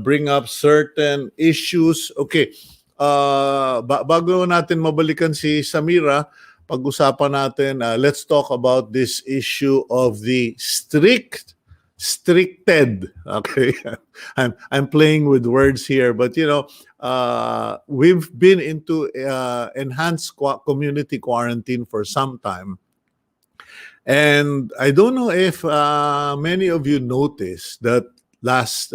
bring up certain issues. Okay. Bago natin mabalikan si Samira, pag-usapan natin, let's talk about this issue of the stricted. Okay, I'm playing with words here, but we've been into enhanced community quarantine for some time. And I don't know if many of you noticed that last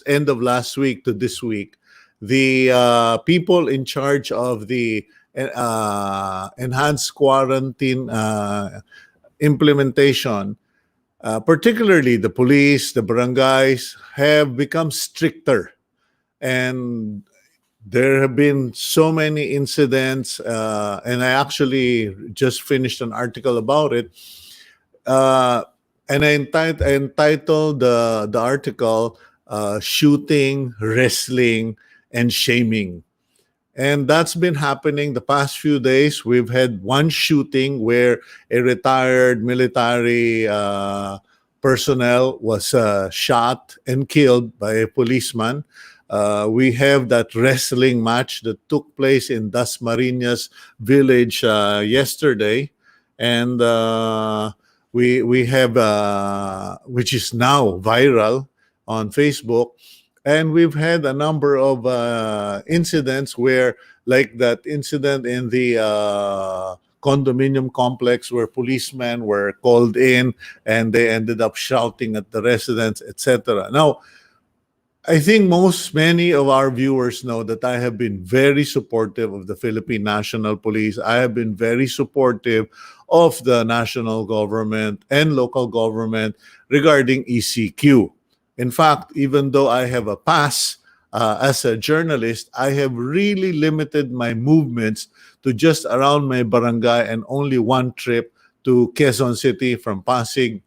end of last week to this week, the people in charge of the enhanced quarantine implementation, particularly the police, the barangays, have become stricter. And there have been so many incidents, and I actually just finished an article about it. And I entitled the article Shooting, Wrestling, and Shaming. And that's been happening the past few days. We've had one shooting where a retired military personnel was shot and killed by a policeman. We have that wrestling match that took place in Dasmariñas village yesterday, and we have which is now viral on Facebook. And we've had a number of incidents where, like that incident in the condominium complex where policemen were called in and they ended up shouting at the residents, etc. Now, I think many of our viewers know that I have been very supportive of the Philippine National Police. I have been very supportive of the national government and local government regarding ECQ. In fact, even though I have a pass as a journalist, I have really limited my movements to just around my barangay and only one trip to Quezon City from Pasig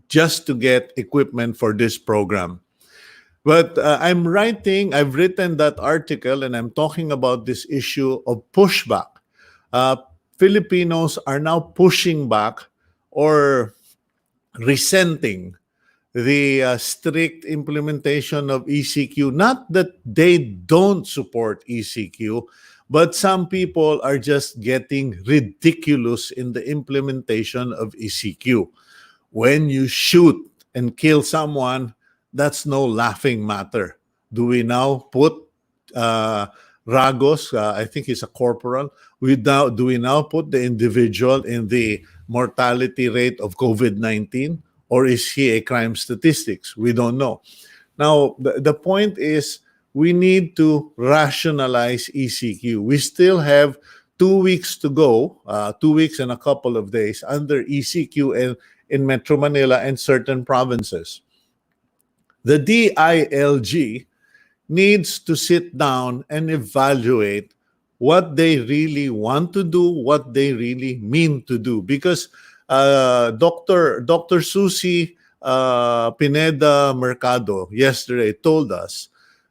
just to get equipment for this program. But I've written that article and I'm talking about this issue of pushback. Filipinos are now pushing back or resenting the strict implementation of ECQ. Not that they don't support ECQ, but some people are just getting ridiculous in the implementation of ECQ. When you shoot and kill someone, that's no laughing matter. Do we now put Ragos, I think he's a corporal, do we now put the individual in the mortality rate of COVID-19? Or is he a crime statistics? We don't know. Now, the point is we need to rationalize ECQ. We still have 2 weeks to go, 2 weeks and a couple of days under ECQ in Metro Manila and certain provinces. The DILG needs to sit down and evaluate what they really want to do, what they really mean to do. Because Dr. Susie Pineda Mercado yesterday told us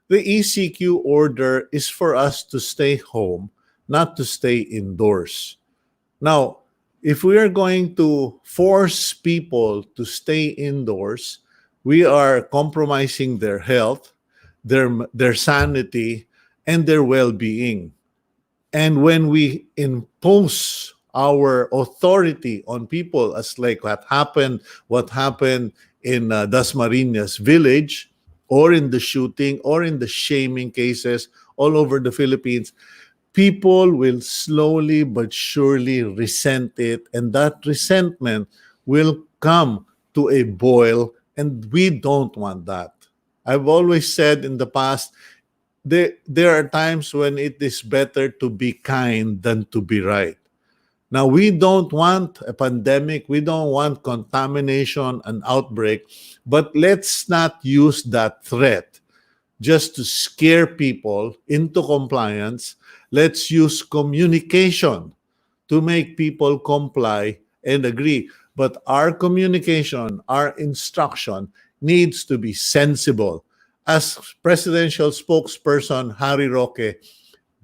the ECQ order is for us to stay home, not to stay indoors. Now, if we are going to force people to stay indoors, we are compromising their health, their sanity, and their well-being. And when we impose our authority on people, as like what happened in Dasmariñas village, or in the shooting, or in the shaming cases all over the Philippines, people will slowly but surely resent it, and that resentment will come to a boil, and we don't want that. I've always said in the past, there are times when it is better to be kind than to be right. Now, we don't want a pandemic, we don't want contamination and outbreak, but let's not use that threat just to scare people into compliance. Let's use communication to make people comply and agree. But our communication, our instruction needs to be sensible. As presidential spokesperson Harry Roque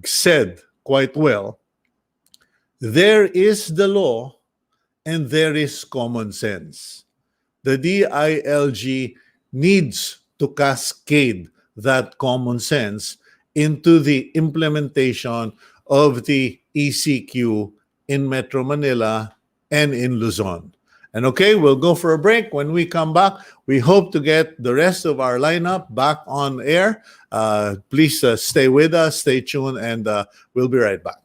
said quite well, there is the law and there is common sense. The DILG needs to cascade that common sense into the implementation of the ECQ in Metro Manila and in Luzon. And okay, we'll go for a break. When we come back, we hope to get the rest of our lineup back on air. Please stay with us, stay tuned, and we'll be right back.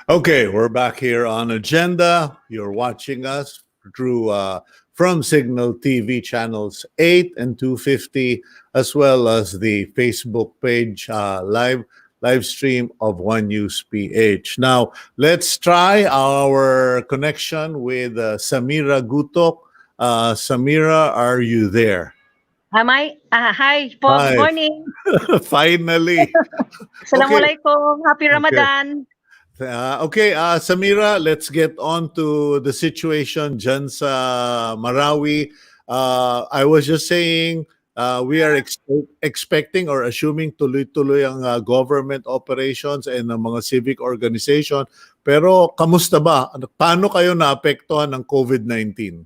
Okay, we're back here on Agenda. You're watching us through from Signal TV channels 8 and 250, as well as the Facebook page live stream of One News PH. Now, let's try our connection with Samira Gutoc. Samira, are you there? Am I? Hi po, Hi. good morning. Finally. Assalamualaikum, happy Ramadan. Okay, Samira, let's get on to the situation dyan sa Marawi. I was just saying, we are expecting or assuming tuloy-tuloy ang government operations and ang mga civic organization. Pero kamusta ba? Paano kayo naapektuhan ng COVID-19?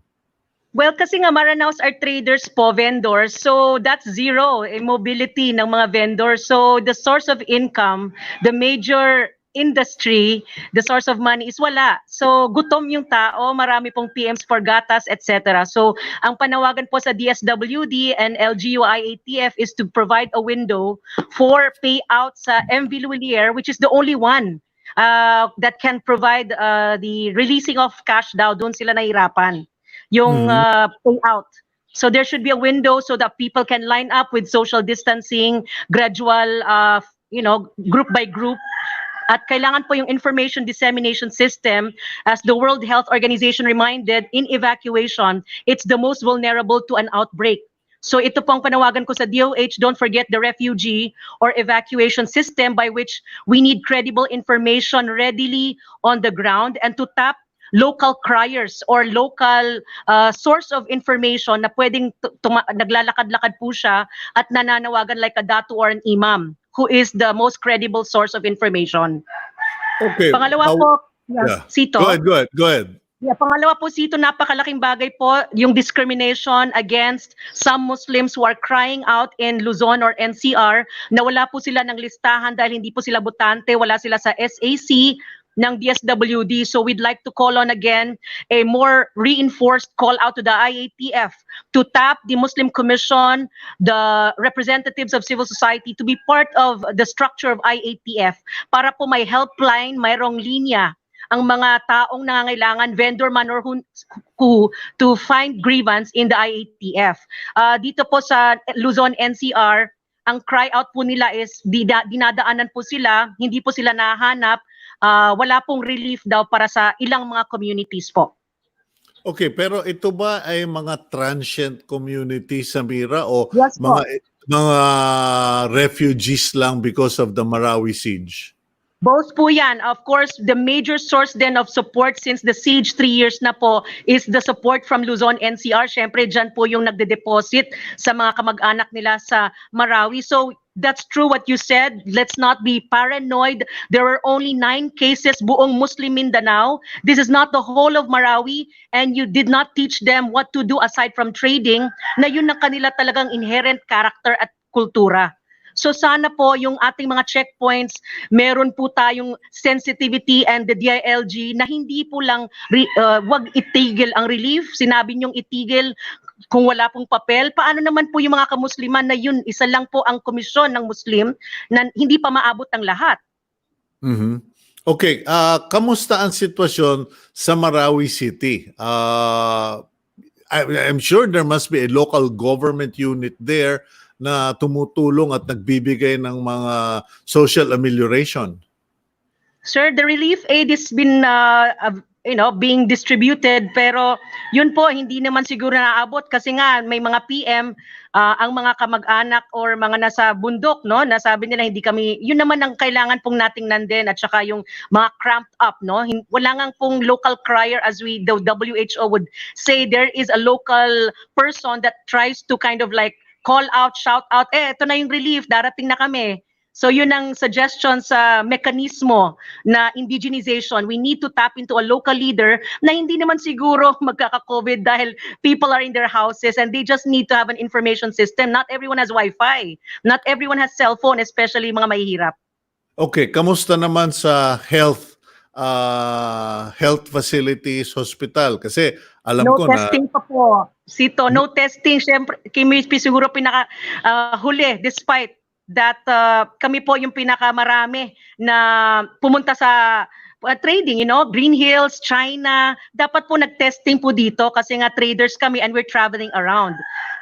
Well, kasi nga Maranaos are traders po, vendors. So that's zero, mobility ng mga vendors. So the source of income, the major industry, the source of money is wala. So gutom yung tao, marami pong PMs for gatas, etc. So ang panawagan po sa DSWD and LGU-IATF is to provide a window for payout sa MV Luwilier, which is the only one that can provide the releasing of cash daw. Doon sila nahirapan yung payout. So there should be a window so that people can line up with social distancing, gradual, group by group. At kailangan po yung information dissemination system, as the World Health Organization reminded, in evacuation, it's the most vulnerable to an outbreak. So ito pong panawagan ko sa DOH, don't forget the refugee or evacuation system by which we need credible information readily on the ground and to tap local criers or local source of information na pwedeng naglalakad-lakad po siya at nananawagan like a datu or an imam, who is the most credible source of information. Okay. Pangalawa po, Sito. Go ahead. Yeah, pangalawa po, Sito, napakalaking bagay po yung discrimination against some Muslims who are crying out in Luzon or NCR na wala po sila ng listahan dahil hindi po sila botante, wala sila sa SAC ng DSWD. So we'd like to call on again a more reinforced call out to the IATF to tap the Muslim Commission, the representatives of civil society to be part of the structure of IATF para po may helpline, mayroong linya ang mga taong nangangailangan, vendor man or who to find grievance in the IATF. Dito po sa Luzon NCR, ang cry out po nila is dinadaanan po sila, hindi po sila nahanap, wala pong relief daw para sa ilang mga communities po. Okay, pero ito ba ay mga transient community, Samira, o Yes, mga refugees lang because of the Marawi siege? Both po yan. Of course, the major source then of support since the siege 3 years na po is the support from Luzon NCR. Siyempre, dyan po yung nagde-deposit sa mga kamag-anak nila sa Marawi. So, that's true what you said. Let's not be paranoid. There were only 9 cases buong Muslim Mindanao. This is not the whole of Marawi, and you did not teach them what to do aside from trading, na yun ang kanila talagang inherent character at kultura. So sana po yung ating mga checkpoints, meron po tayong sensitivity and the DILG na hindi po lang wag itigil ang relief. Sinabi niyong itigil kung wala pong papel. Paano naman po yung mga kamusliman na yun, isa lang po ang komisyon ng Muslim na hindi pa maabot ang lahat? Mhm. Okay, kamusta ang sitwasyon sa Marawi City? I'm sure there must be a local government unit there na tumutulong at nagbibigay ng mga social amelioration. Sir, the relief aid has been being distributed, pero yun po hindi naman siguro naaabot kasi nga may mga PM ang mga kamag-anak or mga nasa bundok, no, nasabi nila hindi kami, yun naman ang kailangan pong nating nandin, at saka yung mga cramped up, no, wala nga pong local crier as the WHO would say. There is a local person that tries to kind of like call out, shout out, ito na yung relief, darating na kami. So yun ang suggestion sa mekanismo na indigenization. We need to tap into a local leader na hindi naman siguro magkaka-COVID dahil people are in their houses and they just need to have an information system. Not everyone has Wi-Fi. Not everyone has cellphone, especially mga mahihirap. Okay, kamusta naman sa health facilities, hospital? Kasi alam No ko na testing pa po. Sito, no testing. Siyempre, Kimi siguro pinaka huli, despite that kami po yung pinakamarami na pumunta sa trading, Green Hills, China. Dapat po nag-testing po dito kasi nga traders kami and we're traveling around.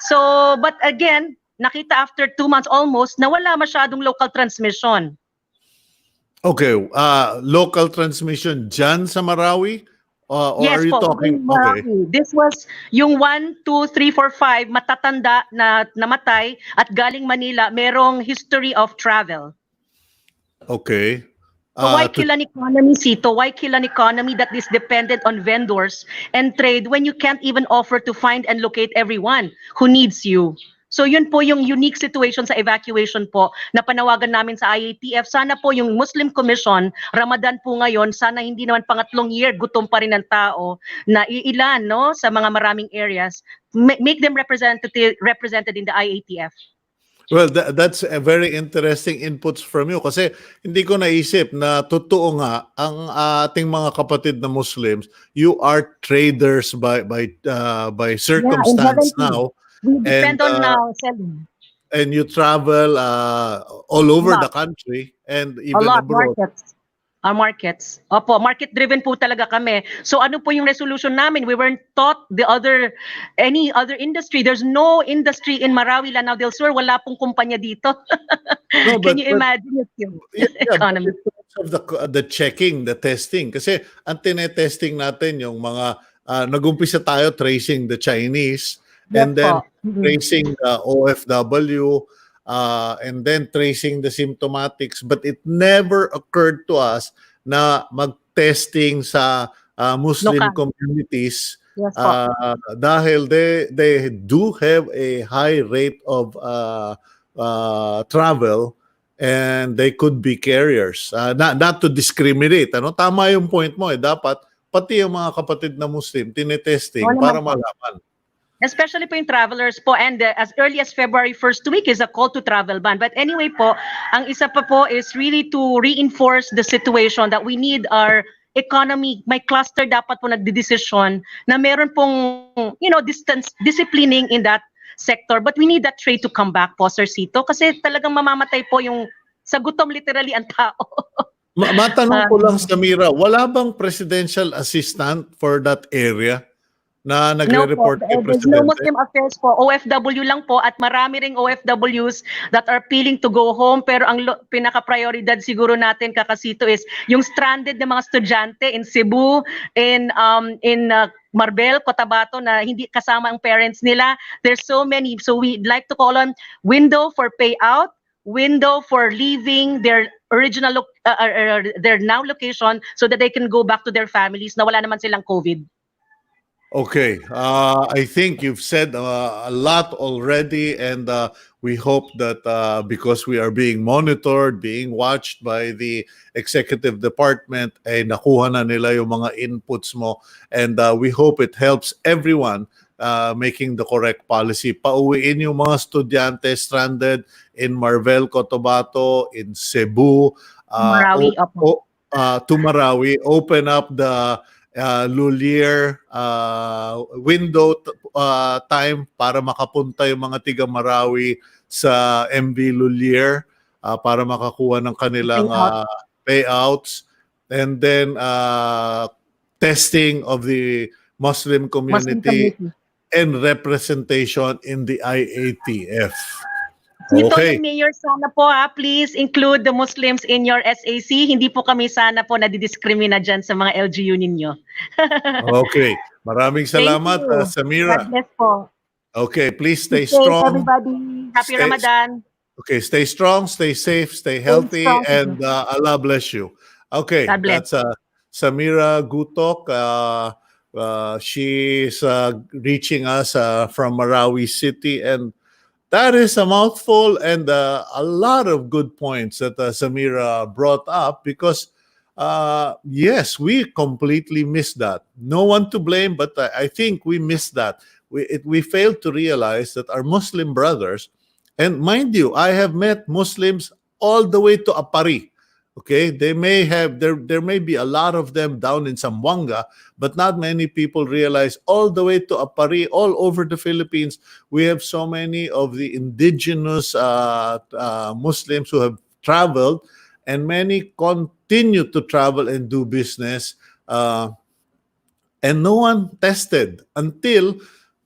So, but again, nakita after 2 months almost na wala masyadong local transmission. Okay, local transmission dyan sa Marawi? Or Yes are you po, talking? in Okay. Marawi. This was yung 1, 2, 3, 4, 5 matatanda na namatay at galing Manila, merong history of travel. Okay. So why kill an economy, Sito? Why kill an economy that is dependent on vendors and trade when you can't even offer to find and locate everyone who needs you? So yun po yung unique situation sa evacuation po na panawagan namin sa IATF. Sana po yung Muslim Commission, Ramadan po ngayon, sana hindi naman pangatlong year, gutom pa rin ang tao na iilan, no, sa mga maraming areas. Make them represented in the IATF. Well, that's a very interesting inputs from you kasi hindi ko naisip na totoo nga ang ating mga kapatid na Muslims, you are traders by circumstance now. We depend on selling. And you travel all over the country and even abroad. Markets. Opo, market-driven po talaga kami. So ano po yung resolution namin? We weren't taught any other industry. There's no industry in Marawi, Lanao del Sur. Wala pong kumpanya dito. No, Can you imagine yung economy? Of the checking, the testing. Kasi ang tinetesting natin yung mga, nag-umpisa tayo tracing the Chinese, and then tracing the OFW, and then tracing the symptomatics, but it never occurred to us na mag-testing sa Muslim communities. Yes, dahil they do have a high rate of travel and they could be carriers. Not to discriminate. Tama yung point mo. Dapat pati yung mga kapatid na Muslim tinetesting para malaman. Especially po yung travelers po, and as early as February 1st week is a call to travel ban. But anyway po, ang isa pa po is really to reinforce the situation that we need our economy, may cluster dapat po nagdidesisyon na meron pong, disciplining in that sector. But we need that trade to come back po, Sir Sito, kasi talagang mamamatay po yung sa gutom literally ang tao. Matanong ko lang, Samira, wala bang presidential assistant for that area na nagre-report kay There's Presidente? no Muslim affairs po. OFW lang po, at marami ring OFWs that are appealing to go home, pero ang pinaka-prioridad siguro natin, Kakasito, is yung stranded na mga estudyante in Cebu, in Marbel, Cotabato, na hindi kasama ang parents nila. There's so many. So we'd like to call on window for payout, window for leaving their original their now location so that they can go back to their families na wala naman silang COVID. Okay, I think you've said a lot already, and we hope that because we are being monitored, being watched by the executive department, ay nakuha na nila yung mga inputs mo, and we hope it helps everyone making the correct policy. Pauwiin yung mga estudyante stranded in Marvel, Cotabato, in Cebu, Marawi, opo. to Marawi, open up the Lulier time para makapunta yung mga tiga Marawi sa MV Lulier para makakuha ng kanilang payouts, and then testing of the Muslim Muslim community community. and representation in the IATF. Dito Okay. yung mayor, sana po please include the Muslims in your SAC. Hindi po kami sana po nadidiskrimina dyan sa mga LGU ninyo. Okay. Maraming salamat, Thank you. Samira. God bless po. Okay, please stay Stay safe, strong. everybody. Happy Stay- Ramadan. Okay, stay strong, stay safe, stay healthy, strong. and Allah bless you. Okay, God bless. that's Samira Gutoc. She's reaching us from Marawi City, and that is a mouthful and a lot of good points that Samira brought up, because yes, we completely missed that. No one to blame, but I think we missed that. We failed to realize that our Muslim brothers, and mind you, I have met Muslims all the way to Apari. Okay, they may have there may be a lot of them down in Zamboanga, but not many people realize all the way to Apari, all over the Philippines, we have so many of the indigenous Muslims who have traveled, and many continue to travel and do business, and no one tested until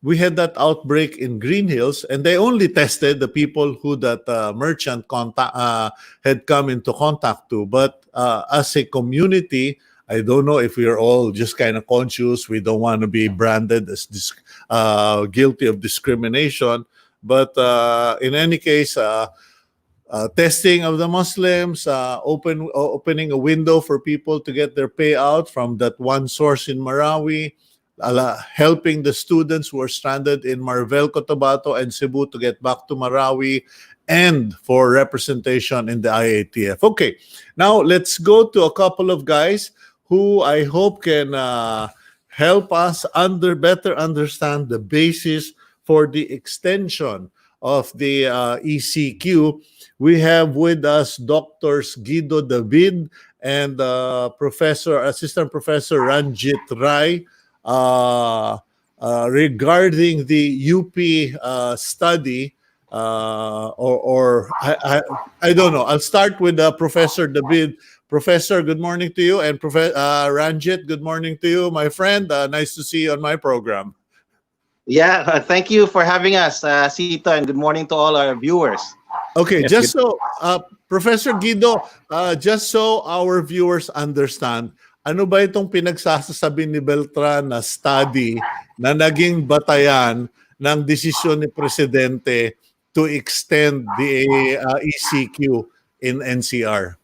we had that outbreak in Green Hills, and they only tested the people who that merchant had come into contact to. But as a community, I don't know if we're all just kind of conscious. We don't want to be branded as guilty of discrimination. But in any case, testing of the Muslims, opening a window for people to get their payout from that one source in Marawi, helping the students who are stranded in Marvel, Cotabato, and Cebu to get back to Marawi, and for representation in the IATF. Okay, now let's go to a couple of guys who I hope can help us better understand the basis for the extension of the ECQ. We have with us Doctors Guido David and Assistant Professor Ranjit Rai, regarding the UP study, or I don't know. I'll start with Professor David. Professor, good morning to you, and Ranjit, good morning to you, my friend. Nice to see you on my program. Yeah, thank you for having us, Sito, and good morning to all our viewers. Okay, Professor Guido, just so our viewers understand, ano ba itong pinagsasasabi ni Beltran na study na naging batayan ng desisyon ni Presidente to extend the ECQ in NCR?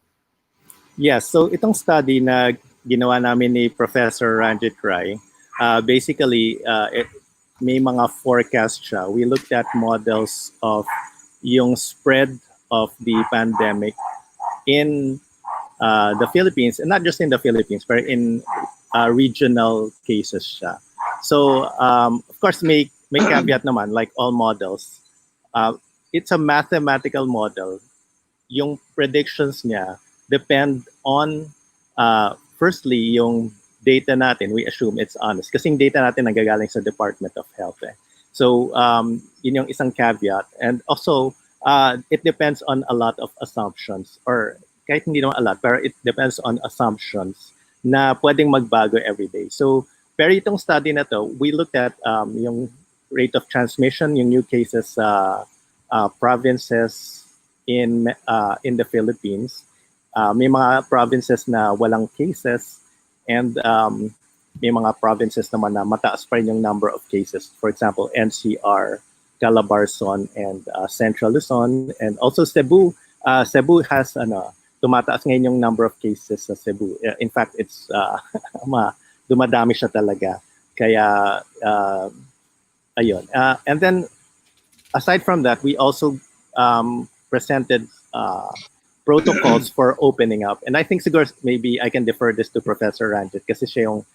Yes, so itong study na ginawa namin ni Professor Ranjit Rai, basically, may mga forecast siya. We looked at models of yung spread of the pandemic in the Philippines, and not just in the Philippines, but in regional cases siya. So, of course, may caveat naman, like all models. It's a mathematical model. Yung predictions niya depend on, firstly, yung data natin. We assume it's honest. Kasi yung data natin nanggagaling sa Department of Health. So, yun yung isang caveat. And also, it depends on a lot of assumptions, or kahit hindi naman a lot, pero it depends on assumptions na pwedeng magbago every day. So, pero itong study na to, we looked at yung rate of transmission, yung new cases provinces in the Philippines. May mga provinces na walang cases, and may mga provinces naman na mataas pa rin yung number of cases. For example, NCR, Calabarzon, and Central Luzon, and also Cebu. Cebu has tumataas ngayon yung number of cases sa Cebu. In fact, it's dumadami siya talaga. Kaya, ayun. And then, aside from that, we also presented protocols for opening up. And I think siguro maybe I can defer this to Professor Ranjit kasi siya yung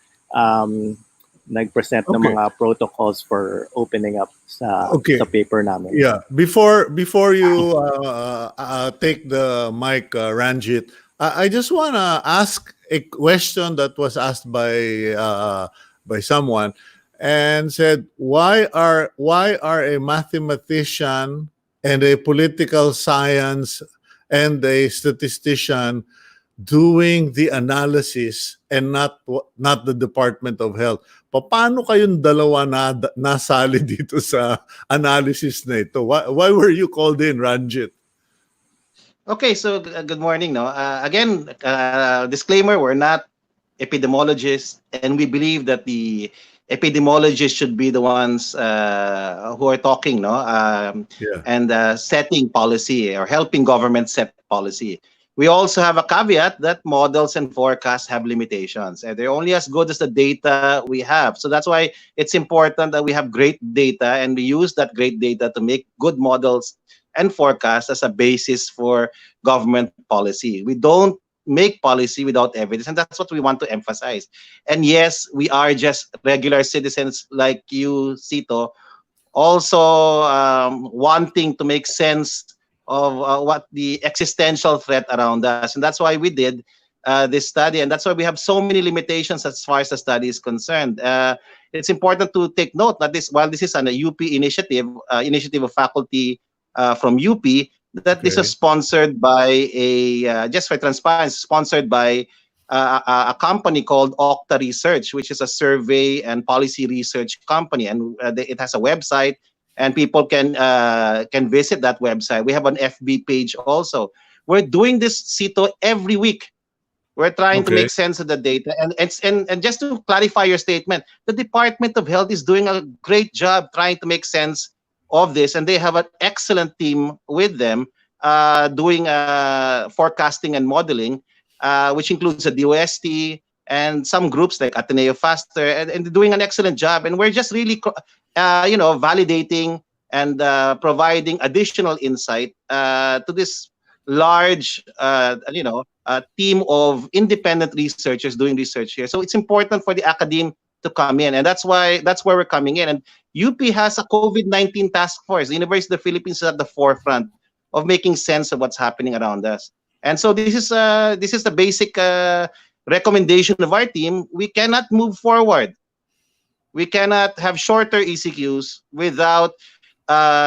nag-present ng Okay. mga protocols for opening up sa paper namin. Yeah. Before you take the mic, Ranjit, I just want to ask a question that was asked by someone, and said, why are a mathematician and a political science and a statistician doing the analysis and not the Department of Health? Paano kayong dalawa nasali dito sa analysis na ito? Why were you called in, Ranjit? Okay, so good morning. No, again, disclaimer: we're not epidemiologists, and we believe that the epidemiologists should be the ones who are talking, and setting policy or helping government set policy. We also have a caveat that models and forecasts have limitations, and they're only as good as the data we have. So that's why it's important that we have great data, and we use that great data to make good models and forecasts as a basis for government policy. We don't make policy without evidence, and that's what we want to emphasize. And yes, we are just regular citizens like you, Cito, also wanting to make sense of what the existential threat around us. And that's why we did this study, and that's why we have so many limitations as far as the study is concerned. It's important to take note that while this is an UP initiative of faculty from UP, that this is sponsored by just for transparency, sponsored by a company called Octa Research, which is a survey and policy research company, and it has a website, and people can visit that website. We have an FB page also. We're doing this, Cito, every week. We're trying to make sense of the data, and just to clarify your statement, the Department of Health is doing a great job trying to make sense of this, and they have an excellent team with them doing forecasting and modeling, which includes the DOST and some groups like Ateneo Faster, and doing an excellent job. And we're just really, validating and providing additional insight to this large, team of independent researchers doing research here. So it's important for the academe to come in, and that's where we're coming in. And UP has a COVID-19 task force. The University of the Philippines is at the forefront of making sense of what's happening around us. And so this is the basic recommendation of our team. We cannot move forward. We cannot have shorter ECQs without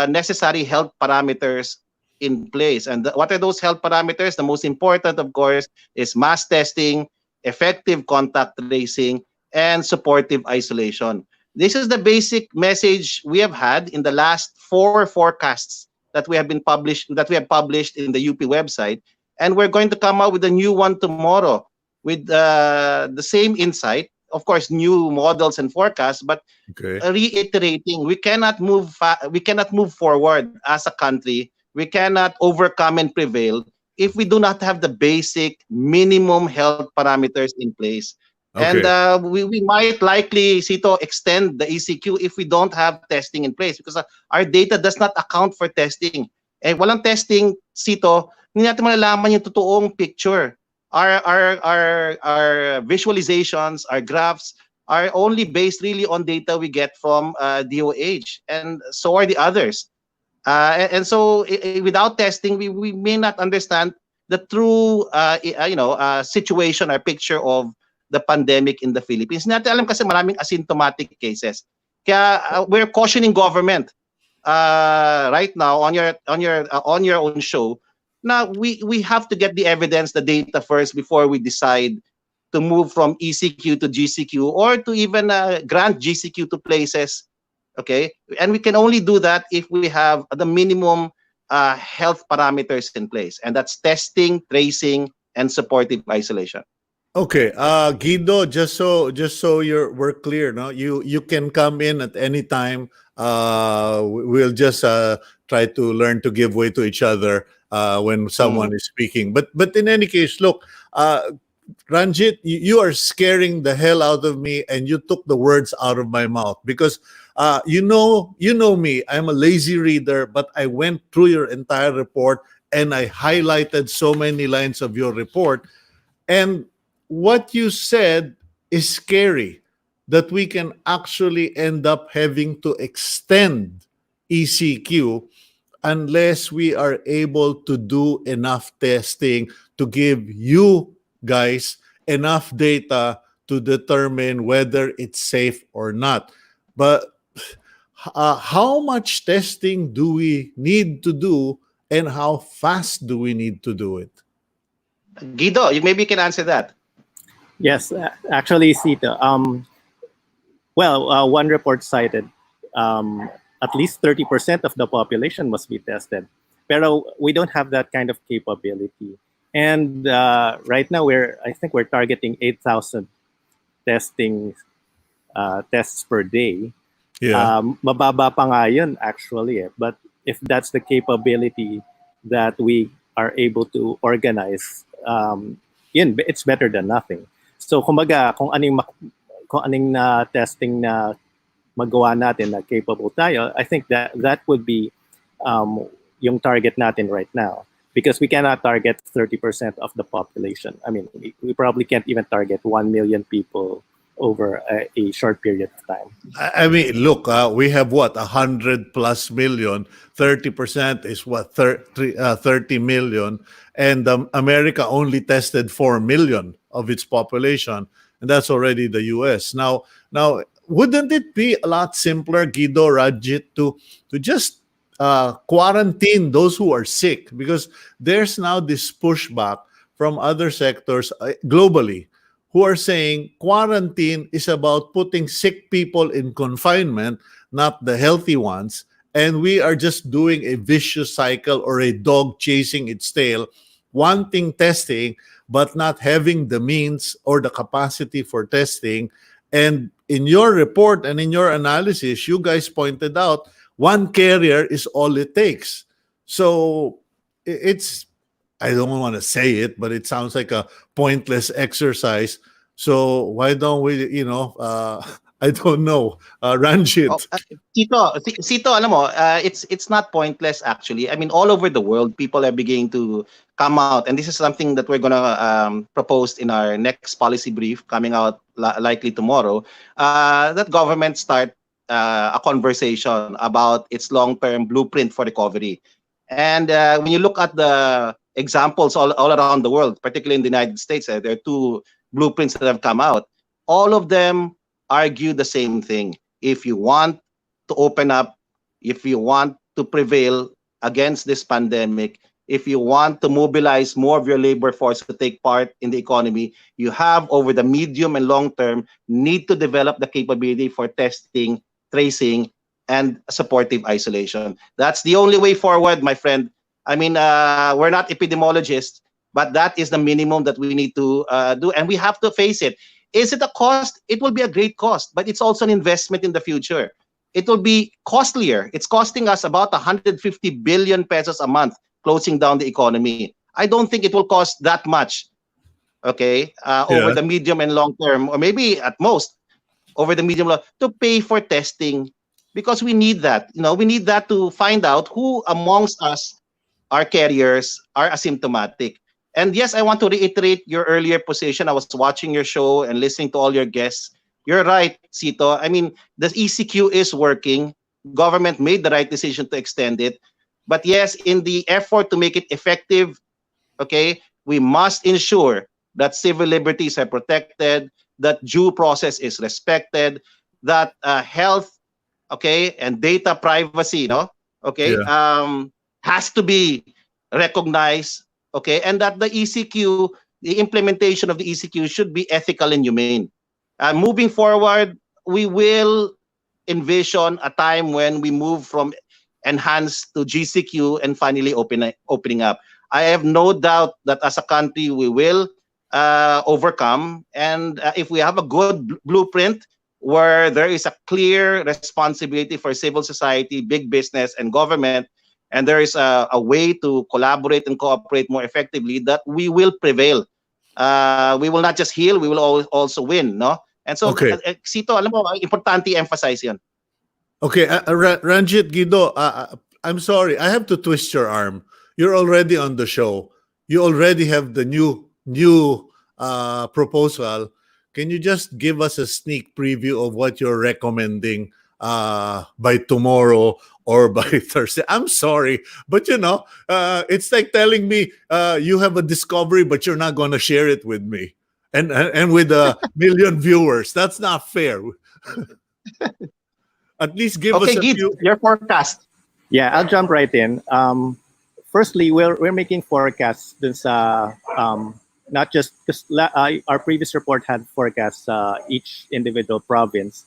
necessary health parameters in place. And what are those health parameters? The most important, of course, is mass testing, effective contact tracing, and supportive isolation. This is the basic message we have had in the last 4 forecasts that we have published in the UP website, and we're going to come out with a new one tomorrow with the same insight. Of course, new models and forecasts, but reiterating, we cannot move forward as a country. We cannot overcome and prevail if we do not have the basic minimum health parameters in place. And we might likely, Cito, extend the ECQ if we don't have testing in place, because our data does not account for testing. Eh, walang testing, Cito, hindi natin malalaman yung totoong picture. Our visualizations, our graphs are only based really on data we get from DOH, and so are the others. And so without testing, we may not understand the true situation or picture of the pandemic in the Philippines. Hindi natin alam kasi maraming asymptomatic cases. Kaya we're cautioning government right now on your own show. Now we have to get the evidence, the data first before we decide to move from ECQ to GCQ or to even grant GCQ to places. Okay, and we can only do that if we have the minimum health parameters in place, and that's testing, tracing, and supportive isolation. Okay, Guido, just so we're clear, no, you can come in at any time. We'll just try to learn to give way to each other when someone is speaking. But in any case, look, Ranjit, you are scaring the hell out of me, and you took the words out of my mouth because you know me. I'm a lazy reader, but I went through your entire report and I highlighted so many lines of your report. And what you said is scary, that we can actually end up having to extend ECQ unless we are able to do enough testing to give you guys enough data to determine whether it's safe or not. But how much testing do we need to do, and how fast do we need to do it? Guido, you maybe can answer that. Yes, actually, Sita. One report cited at least 30% of the population must be tested. Pero we don't have that kind of capability. And right now, I think we're targeting 8,000 testing tests per day. Yeah. Mababa pa nga yun, actually. But if that's the capability that we are able to organize, it's better than nothing. So, kumbaga, kung aning testing na magawa natin na capable tayo, I think that would be yung target natin right now. Because we cannot target 30% of the population. I mean, we probably can't even target 1 million people over a short period of time. I mean, look, we have what, 100 plus million. 30% is what, 30 million. And America only tested 4 million of its population. And that's already the US. Now, wouldn't it be a lot simpler, Guido, Ranjit, to just quarantine those who are sick? Because there's now this pushback from other sectors globally who are saying quarantine is about putting sick people in confinement, not the healthy ones. And we are just doing a vicious cycle, or a dog chasing its tail, wanting testing, but not having the means or the capacity for testing. And in your report and in your analysis, you guys pointed out one carrier is all it takes. So it's, I don't want to say it, but it sounds like a pointless exercise. So why don't we, I don't know, Ranjit. Sito, alam mo, it's not pointless actually. I mean, all over the world, people are beginning to come out, and this is something that we're gonna propose in our next policy brief coming out likely tomorrow. That government start a conversation about its long-term blueprint for recovery. And when you look at the examples all around the world, particularly in the United States, there are two blueprints that have come out. All of them argue the same thing. If you want to open up, if you want to prevail against this pandemic, if you want to mobilize more of your labor force to take part in the economy, you have, over the medium and long term, need to develop the capability for testing, tracing, and supportive isolation. That's the only way forward, my friend. I mean, we're not epidemiologists, but that is the minimum that we need to do, and we have to face it. Is it a cost? It will be a great cost, but it's also an investment in the future. It will be costlier. It's costing us about 150 billion pesos a month closing down the economy. I don't think it will cost that much, okay, over the medium and long term, or maybe at most over the medium long, to pay for testing, because we need that. We need that to find out who amongst us, our carriers, are asymptomatic. And yes, I want to reiterate your earlier position. I was watching your show and listening to all your guests. You're right, Sito. I mean, the ECQ is working. Government made the right decision to extend it. But yes, in the effort to make it effective, okay, we must ensure that civil liberties are protected, that due process is respected, that health, okay, and data privacy, has to be recognized. Okay, and that the ECQ, the implementation of the ECQ, should be ethical and humane. Moving forward, we will envision a time when we move from enhanced to GCQ and finally opening up. I have no doubt that as a country we will overcome, and if we have a good blueprint where there is a clear responsibility for civil society, big business, and government, and there is a way to collaborate and cooperate more effectively, that we will prevail we will not just heal, we will also win, no? And so, Okay. Sito, alam mo, importante emphasize yun. Okay, Ranjit, Guido, I'm sorry, I have to twist your arm. You're already on the show. You already have the new proposal. Can you just give us a sneak preview of what you're recommending by tomorrow or by Thursday? I'm sorry, but it's like telling me you have a discovery, but you're not going to share it with me and with a million viewers. That's not fair. At least give us Okay, a Guido, few. your forecast. Yeah, I'll jump right in. Firstly, we're making forecasts dun sa not just because our previous report had forecasts each individual province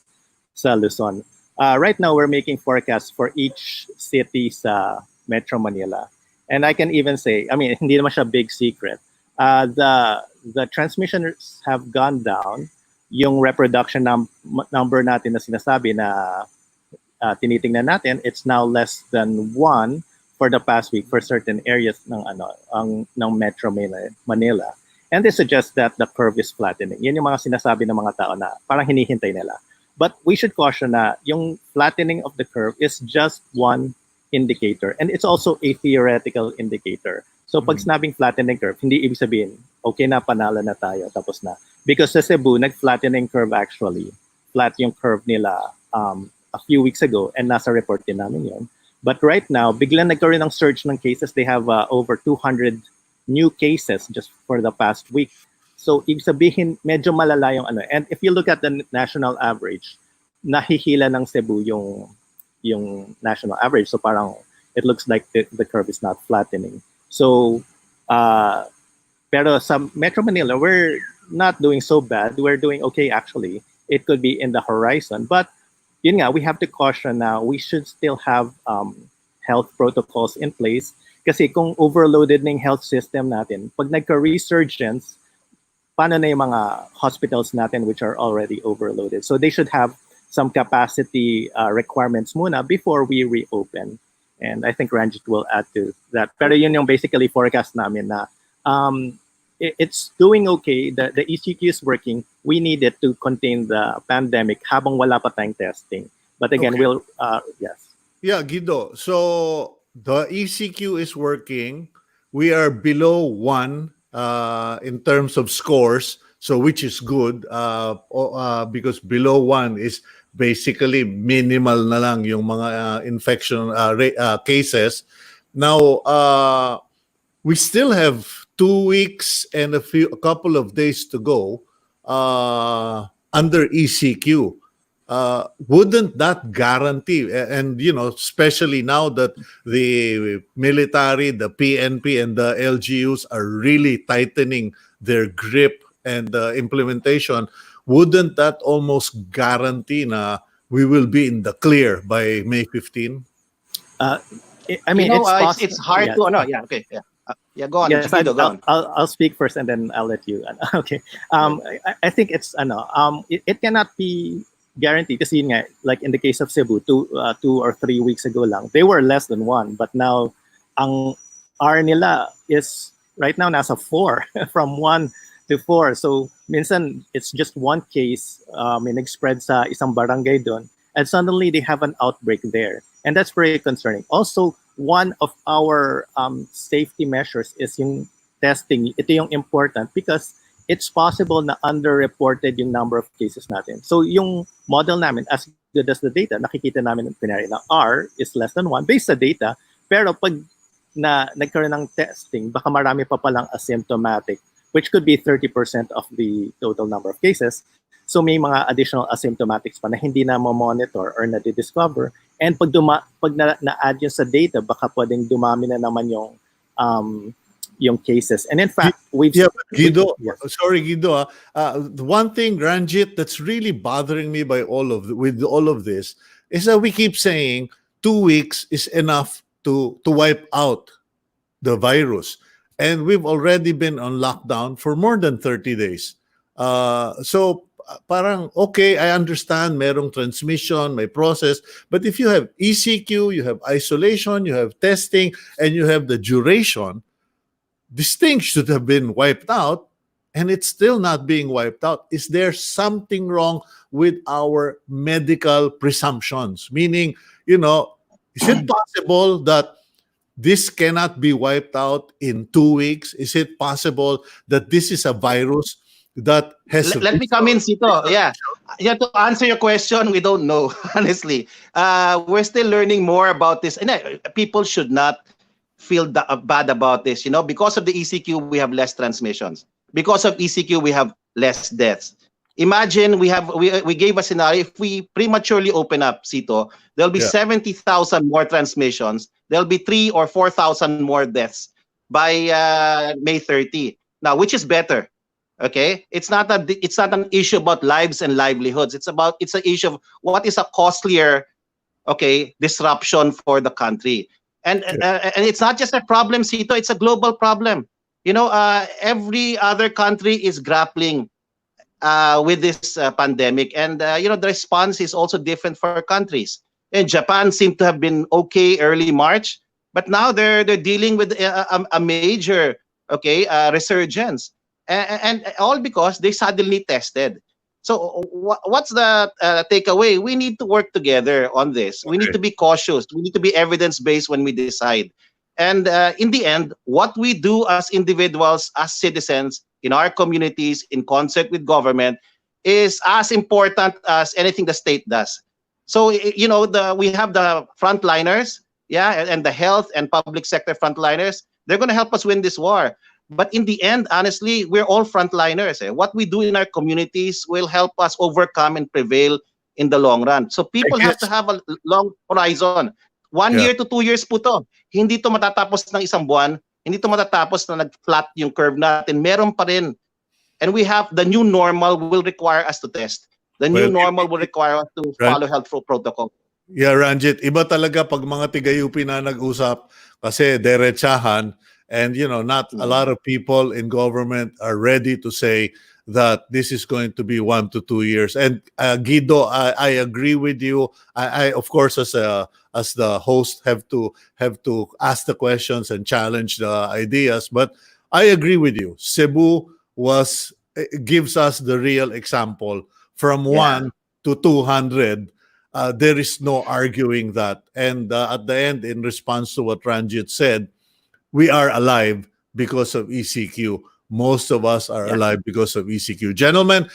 sa Luzon. Right now, we're making forecasts for each city sa Metro Manila. And I can even say, I mean, hindi naman siya big secret. The transmissions have gone down. Yung reproduction number natin na sinasabi na tinitingnan natin, it's now less than 1 for the past week for certain areas ng Metro Manila. And they suggest that the curve is flattening. Yan yung mga sinasabi ng mga tao na parang hinihintay nila. But we should caution na yung flattening of the curve is just one indicator. And it's also a theoretical indicator. So pag sinabing flattening curve, hindi ibig sabihin, okay na, panalo na tayo, tapos na. Because sa Cebu, nag-flattening curve actually. Flat yung curve nila a few weeks ago, and nasa report din namin yun. But right now, biglang nagkaroon ng surge ng cases. They have over 200 new cases just for the past week. So, ibig sabihin, medyo malala yung ano. And if you look at the national average, nahihila ng Cebu yung national average. So, parang it looks like the curve is not flattening. So, pero sa Metro Manila, we're not doing so bad. We're doing okay, actually. It could be in the horizon. But yun nga, we have to caution now, we should still have health protocols in place. Kasi kung overloaded ng health system natin, pag nagka-resurgence, paano na yung mga hospitals natin which are already overloaded? So they should have some capacity requirements muna before we reopen. And I think Ranjit will add to that. Pero yun yung basically forecast namin na it's doing okay. The ECQ is working. We need it to contain the pandemic habang wala pa tayong testing. But again, Okay. we'll, yes. Yeah, Guido. So the ECQ is working. We are below 1 in terms of scores, so which is good because below 1 is basically minimal na lang yung mga infection cases. Now, we still have 2 weeks and a couple of days to go under ECQ. Wouldn't that guarantee, and especially now that the military, the PNP, and the LGUs are really tightening their grip and implementation, wouldn't that almost guarantee na we will be in the clear by May 15? I mean, it's hard yeah. to, yeah, okay, yeah. Yeah, go on. Yes, Guido, go on. I'll speak first and then I'll let you. Okay. I think it's it cannot be guaranteed kasi yun nga, like in the case of Cebu, 2 or 3 weeks ago lang, they were less than 1, but now ang R nila is right now nasa 4 from 1 to 4. So minsan it's just one case may nag-spread sa isang barangay doon, and suddenly they have an outbreak there, and that's very concerning. Also, one of our safety measures is yung testing. Ito yung important because it's possible na underreported yung number of cases natin. So yung model namin, as good as the data, nakikita namin na R is less than 1 based sa data, pero pag nagkaroon ng testing, baka marami pa palang asymptomatic, which could be 30% of the total number of cases. So may mga additional asymptomatics pa na hindi na ma-monitor or na-discover. And pag na-add yun sa data, baka pwedeng dumami na naman yung cases. And in fact, Guido, yes. sorry, Guido. The one thing, Ranjit, that's really bothering me with all of this is that we keep saying 2 weeks is enough to wipe out the virus. And we've already been on lockdown for more than 30 days. So parang, okay, I understand merong transmission, may process, but if you have ECQ, you have isolation, you have testing, and you have the duration, these things should have been wiped out and it's still not being wiped out. Is there something wrong with our medical presumptions? Meaning, is it possible that this cannot be wiped out in 2 weeks? Is it possible that this is a virus that has... Let me come in, Sito. Yeah. To answer your question, we don't know, honestly. We're still learning more about this. And people should not feel bad about this. Because of the ECQ, we have less transmissions. Because of ECQ, we have less deaths. Imagine we gave a scenario. If we prematurely open up, Sito, there'll be 70,000 more transmissions. There'll be 3,000 or 4,000 more deaths by May 30. Now, which is better? Okay, it's not an issue about lives and livelihoods. It's an issue of what is a costlier, disruption for the country. And it's not just a problem, Sito. It's a global problem. Every other country is grappling with this pandemic, and the response is also different for countries. And Japan seemed to have been okay early March, but now they're dealing with a major resurgence, and all because they suddenly tested. So what's the takeaway? We need to work together on this. We need to be cautious. We need to be evidence-based when we decide. And in the end, what we do as individuals, as citizens, in our communities, in concert with government, is as important as anything the state does. So, we have the frontliners, and the health and public sector frontliners. They're going to help us win this war. But in the end, honestly, we're all frontliners. What we do in our communities will help us overcome and prevail in the long run. So people have to have a long horizon. 1 year to 2 years po to. Hindi to matatapos ng isang buwan. Hindi to matatapos na nag-flat yung curve natin. Meron pa rin. And we have the new normal will require us to test. The new normal will require us to follow health protocol. Yeah, Ranjit, iba talaga pag mga tiga-UP na nag-usap kasi derechahan, and not a lot of people in government are ready to say that this is going to be 1 to 2 years. And Guido, I agree with you. I of course, as the host, have to ask the questions and challenge the ideas. But I agree with you. Cebu gives us the real example. From 1 to 200, there is no arguing that. And at the end, in response to what Ranjit said, we are alive because of ECQ. Most of us are alive because of ECQ. Gentlemen,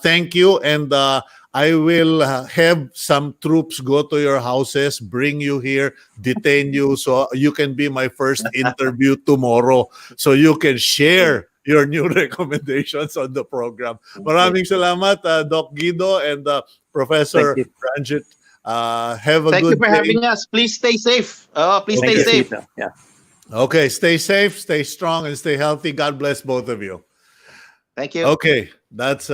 thank you. And I will have some troops go to your houses, bring you here, detain you, so you can be my first interview tomorrow, so you can share your new recommendations on the program. Maraming salamat, Doc Guido and Professor Ranjit. Have a good day. Thank you for having us. Please stay safe. Please stay safe. Yeah. Okay, stay safe, stay strong, and stay healthy. God bless both of you. Thank you. Okay, that's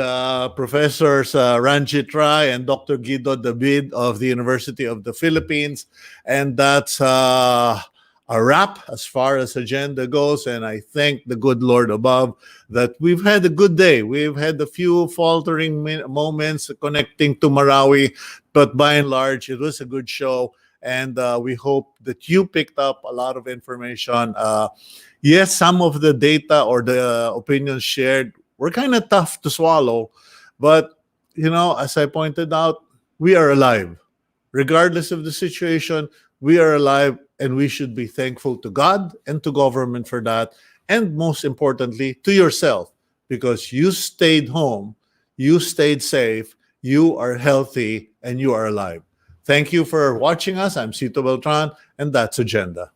Professors Ranjit Rai and Dr. Guido David of the University of the Philippines. And that's a wrap as far as agenda goes. And I thank the good Lord above that we've had a good day. We've had a few faltering moments connecting to Marawi, but by and large, it was a good show. And we hope that you picked up a lot of information. Yes, some of the data or the opinions shared were kind of tough to swallow. But, as I pointed out, we are alive. Regardless of the situation, we are alive, and we should be thankful to God and to government for that. And most importantly, to yourself, because you stayed home, you stayed safe, you are healthy, and you are alive. Thank you for watching us. I'm Cito Beltran, and that's Agenda.